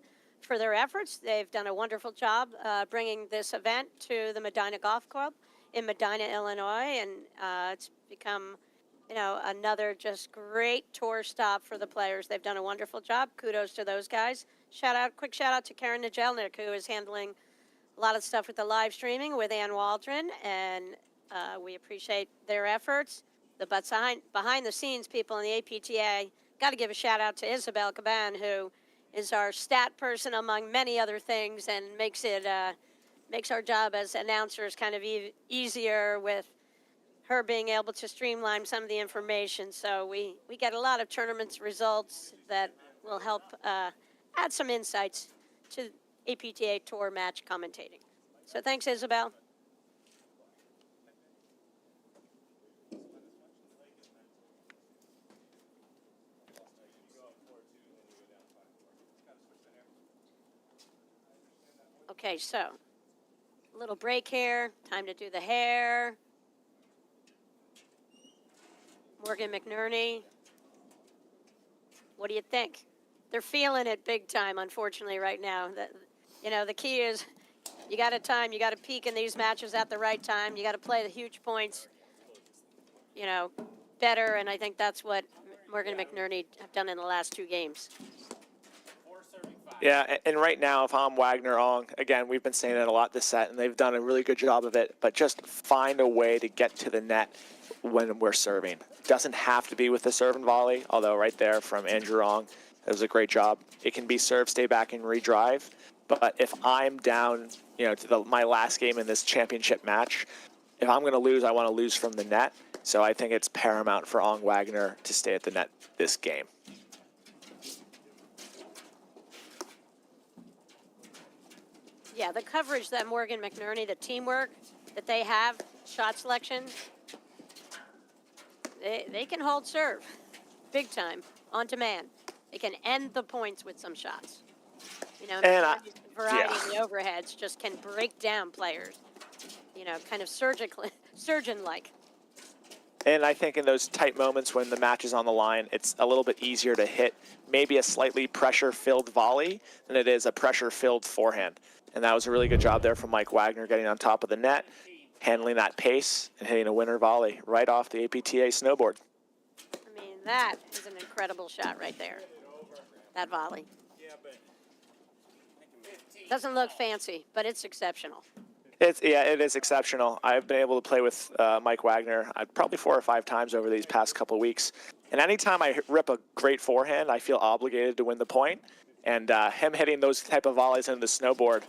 S2: for their efforts. They've done a wonderful job bringing this event to the Medinah Golf Club in Medinah, Illinois, and it's become, another just great tour stop for the players. They've done a wonderful job. Kudos to those guys. Quick shout out to Karen Najelnik, who is handling a lot of stuff with the live streaming with Ann Waldron, and we appreciate their efforts. But behind the scenes people in the APTA, got to give a shout out to Isabel Caban, who is our stat person among many other things, and makes our job as announcers kind of easier with her being able to streamline some of the information. So we get a lot of tournaments results that will help add some insights to APTA Tour match commentating. So thanks, Isabel. Okay, so a little break here. Time to do the hair. Morgan McNerney. What do you think? They're feeling it big time, unfortunately, right now. The key is you got to peak in these matches at the right time. You got to play the huge points, better, and I think that's what Morgan McNerney have done in the last two games.
S4: Yeah, and right now, if I'm Wagner Ong, again, we've been saying it a lot this set, and they've done a really good job of it, but just find a way to get to the net when we're serving. It doesn't have to be with the serve and volley, although right there from Andrew Ong, that was a great job. It can be serve, stay back, and redrive. But if I'm down, to my last game in this championship match, if I'm going to lose, I want to lose from the net. So I think it's paramount for Ong Wagner to stay at the net this game.
S2: Yeah, the coverage that Morgan McNerney, the teamwork that they have, shot selection, they can hold serve big time on demand. They can end the points with some shots. Variety of the overheads just can break down players, kind of surgeon-like.
S4: And I think in those tight moments when the match is on the line, it's a little bit easier to hit maybe a slightly pressure-filled volley than it is a pressure-filled forehand. And that was a really good job there from Mike Wagner, getting on top of the net, handling that pace, and hitting a winner volley right off the APTA snowboard.
S2: I mean, that is an incredible shot right there, that volley. Doesn't look fancy, but it's exceptional.
S4: It is exceptional. I've been able to play with Mike Wagner probably 4 or 5 times over these past couple of weeks. And anytime I rip a great forehand, I feel obligated to win the point. And him hitting those type of volleys into the snowboard,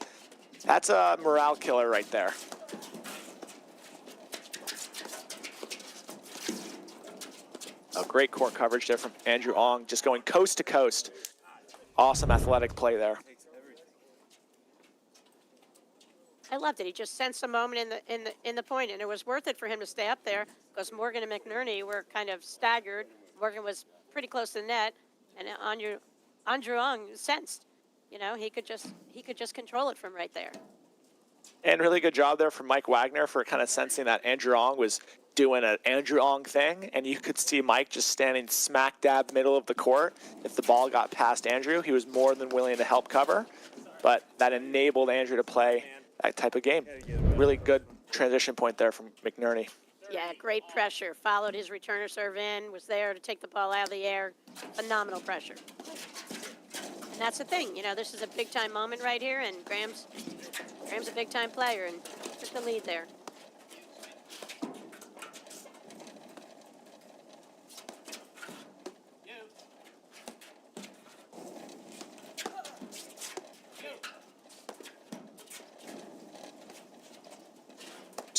S4: that's a morale killer right there. A great court coverage there from Andrew Ong, just going coast to coast. Awesome athletic play there.
S2: I loved it. He just sensed a moment in the point, and it was worth it for him to stay up there because Morgan and McNerney were kind of staggered. Morgan was pretty close to the net, and Andrew Ong sensed, he could just control it from right there.
S4: And really good job there from Mike Wagner for kind of sensing that Andrew Ong was doing an Andrew Ong thing, and you could see Mike just standing smack dab middle of the court. If the ball got past Andrew, he was more than willing to help cover, but that enabled Andrew to play that type of game. Really good transition point there from McNerney.
S2: Yeah, great pressure. Followed his returner serve in, was there to take the ball out of the air. Phenomenal pressure. And that's the thing, this is a big-time moment right here, and Graham's a big-time player, and took the lead there.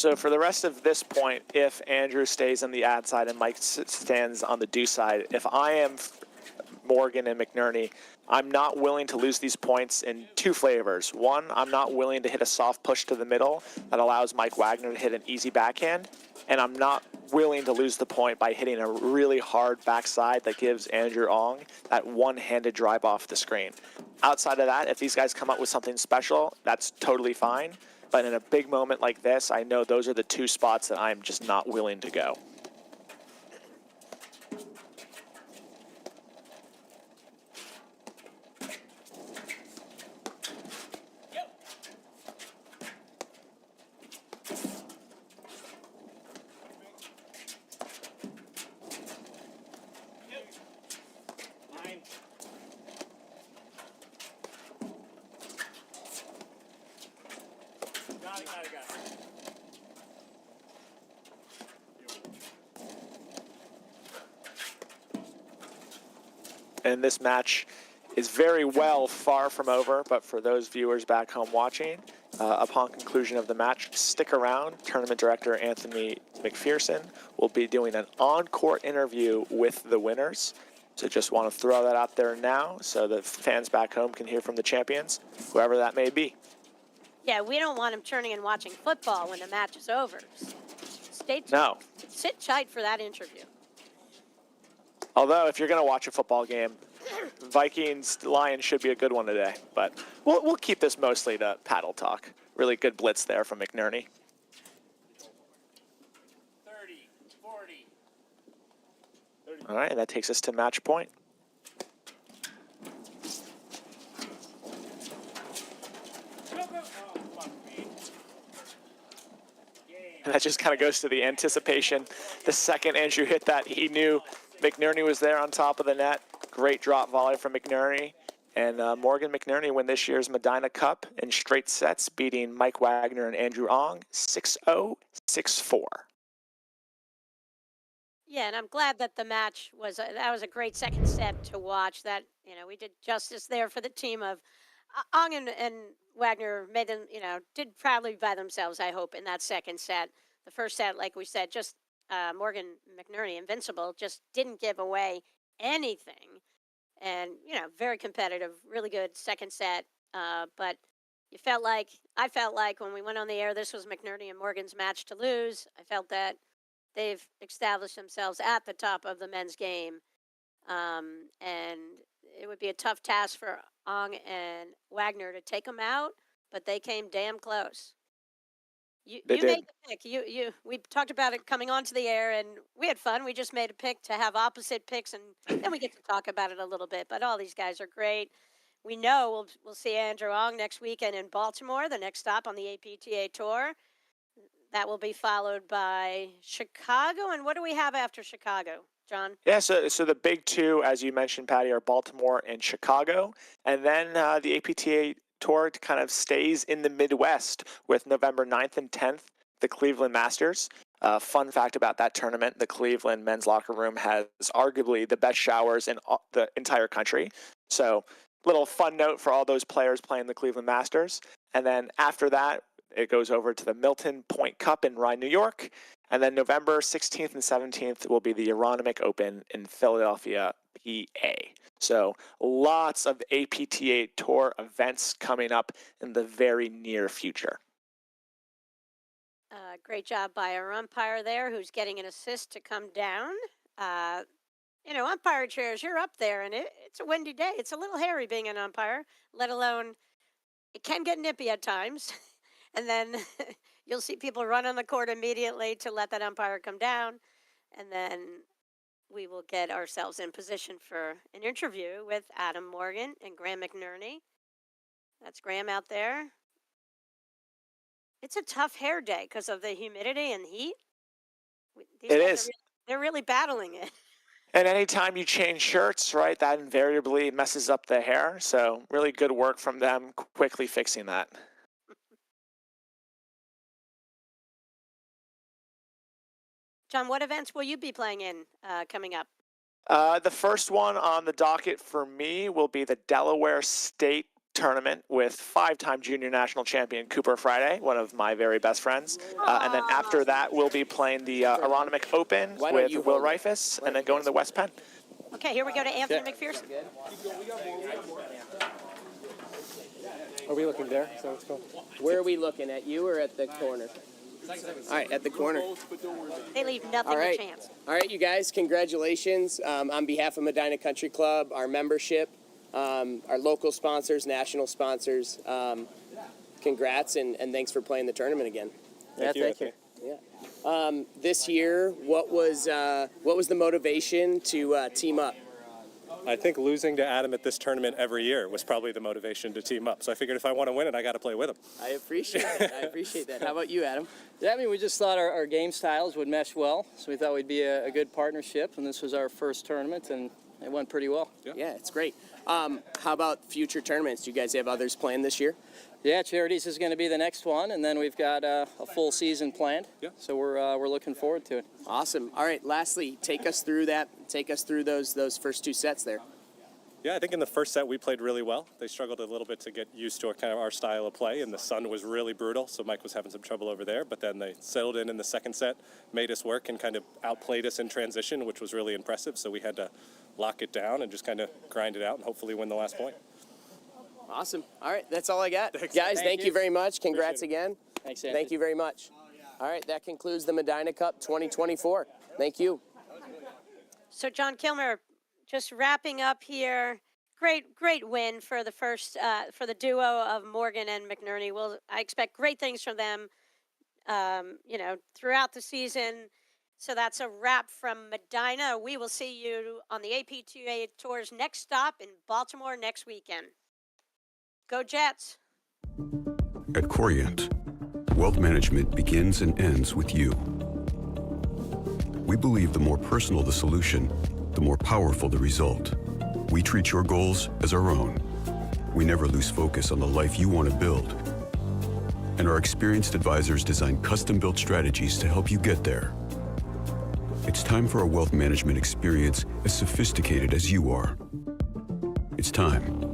S4: So for the rest of this point, if Andrew stays on the ad side and Mike stands on the do side, if I am Morgan and McNerney, I'm not willing to lose these points in two flavors. One, I'm not willing to hit a soft push to the middle that allows Mike Wagner to hit an easy backhand, and I'm not willing to lose the point by hitting a really hard backside that gives Andrew Ong that one-handed drive off the screen. Outside of that, if these guys come up with something special, that's totally fine. But in a big moment like this, I know those are the two spots that I'm just not willing to go.
S6: Got it.
S4: And this match is very well far from over, but for those viewers back home watching, upon conclusion of the match, stick around. Tournament director Anthony McPherson will be doing an on-court interview with the winners. So just want to throw that out there now so that fans back home can hear from the champions, whoever that may be.
S2: Yeah, we don't want him turning and watching football when the match is over. Stay tuned.
S4: No.
S2: Sit tight for that interview.
S4: Although, if you're going to watch a football game, Vikings-Lions should be a good one today. But we'll keep this mostly to paddle talk. Really good blitz there from McNerney.
S5: 30, 40.
S4: All right, and that takes us to match point. And that just kind of goes to the anticipation. The second Andrew hit that, he knew McNerney was there on top of the net. Great drop volley from McNerney. And Morgan McNerney win this year's Medinah Cup in straight sets, beating Mike Wagner and Andrew Ong 6-0, 6-4.
S2: Yeah, and I'm glad that the match was that was a great second set to watch. That we did justice there for the team of Ong and Wagner made them did proudly by themselves. I hope in that second set. The first set, like we said, just Morgan McNerney, invincible, just didn't give away anything, and very competitive, really good second set. But I felt like when we went on the air, this was McNerney and Morgan's match to lose. I felt that they've established themselves at the top of the men's game, and it would be a tough task for Ong and Wagner to take them out, but they came damn close. You
S4: They
S2: you
S4: did.
S2: made the pick. We talked about it coming onto the air, and we had fun. We just made a pick to have opposite picks, and then we get to talk about it a little bit. But all these guys are great. We know we'll see Andrew Ong next weekend in Baltimore, the next stop on the APTA tour. That will be followed by Chicago. And what do we have after Chicago, John?
S4: Yeah, so the big two, as you mentioned, Patty, are Baltimore and Chicago. And then the APTA Tour kind of stays in the Midwest with November 9th and 10th, the Cleveland Masters. Fun fact about that tournament, the Cleveland men's locker room has arguably the best showers in the entire country. So little fun note for all those players playing the Cleveland Masters. And then after that, it goes over to the Milton Point Cup in Rye, New York. And then November 16th and 17th will be the Aronimink Open in Philadelphia, PA. So lots of APTA Tour events coming up in the very near future.
S2: Great job by our umpire there, who's getting an assist to come down. Umpire chairs, you're up there, and it's a windy day. It's a little hairy being an umpire, let alone it can get nippy at times. And then you'll see people run on the court immediately to let that umpire come down. And then we will get ourselves in position for an interview with Adam Morgan and Graham McNerney. That's Graham out there. It's a tough hair day because of the humidity and heat. These
S4: It
S2: guys
S4: is.
S2: they're really battling it.
S4: And anytime you change shirts, right, that invariably messes up the hair. So really good work from them quickly fixing that.
S2: John, what events will you be playing in coming up?
S4: The first one on the docket for me will be the Delaware State tournament with 5-time junior national champion Cooper Friday, one of my very best friends. And then after that, we'll be playing the Aronimink Open with Will Reifus, and then going to the West Penn.
S2: Okay, here we go to Anthony McPherson.
S7: Are we looking there? So let's go.
S8: Where are we looking, at you or at the corner? All right, at the corner.
S2: They leave nothing
S8: All right.
S2: to chance.
S8: All right, you guys, congratulations. On behalf of Medinah Country Club, our membership, our local sponsors, national sponsors, congrats and thanks for playing the tournament again.
S7: Thank you.
S8: Yeah. This year, what was the motivation to team up?
S7: I think losing to Adam at this tournament every year was probably the motivation to team up. So I figured if I want to win it, I got to play with him.
S8: I appreciate it. I appreciate that. How about you, Adam?
S9: Yeah, I mean, we just thought our game styles would mesh well, so we thought we'd be a good partnership, and this was our first tournament, and it went pretty well.
S8: Yeah, it's great. How about future tournaments? Do you guys have others planned this year?
S9: Yeah, Charities is going to be the next one, and then we've got a full season planned.
S7: Yeah.
S9: So we're looking forward to it.
S8: Awesome. All right, lastly, take us through that. Take us through those first two sets there.
S7: Yeah, I think in the first set we played really well. They struggled a little bit to get used to kind of our style of play, and the sun was really brutal, so Mike was having some trouble over there. But then they settled in the second set, made us work, and kind of outplayed us in transition, which was really impressive. So we had to lock it down and just kind of grind it out and hopefully win the last point.
S8: Awesome. All right, that's all I got.
S7: Thanks.
S8: Guys, thank you very much. Congrats again.
S9: Thanks, Anthony.
S8: Thank you very much. All right, that concludes the Medinah Cup 2024. Thank you.
S2: So John Kilmer, just wrapping up here. Great win for the first for the duo of Morgan and McNerney. I expect great things from them, throughout the season. So that's a wrap from Medinah. We will see you on the AP2A Tour's next stop in Baltimore next weekend. Go Jets!
S10: At Corient, wealth management begins and ends with you. We believe the more personal the solution, the more powerful the result. We treat your goals as our own. We never lose focus on the life you want to build. And our experienced advisors design custom-built strategies to help you get there. It's time for a wealth management experience as sophisticated as you are. It's time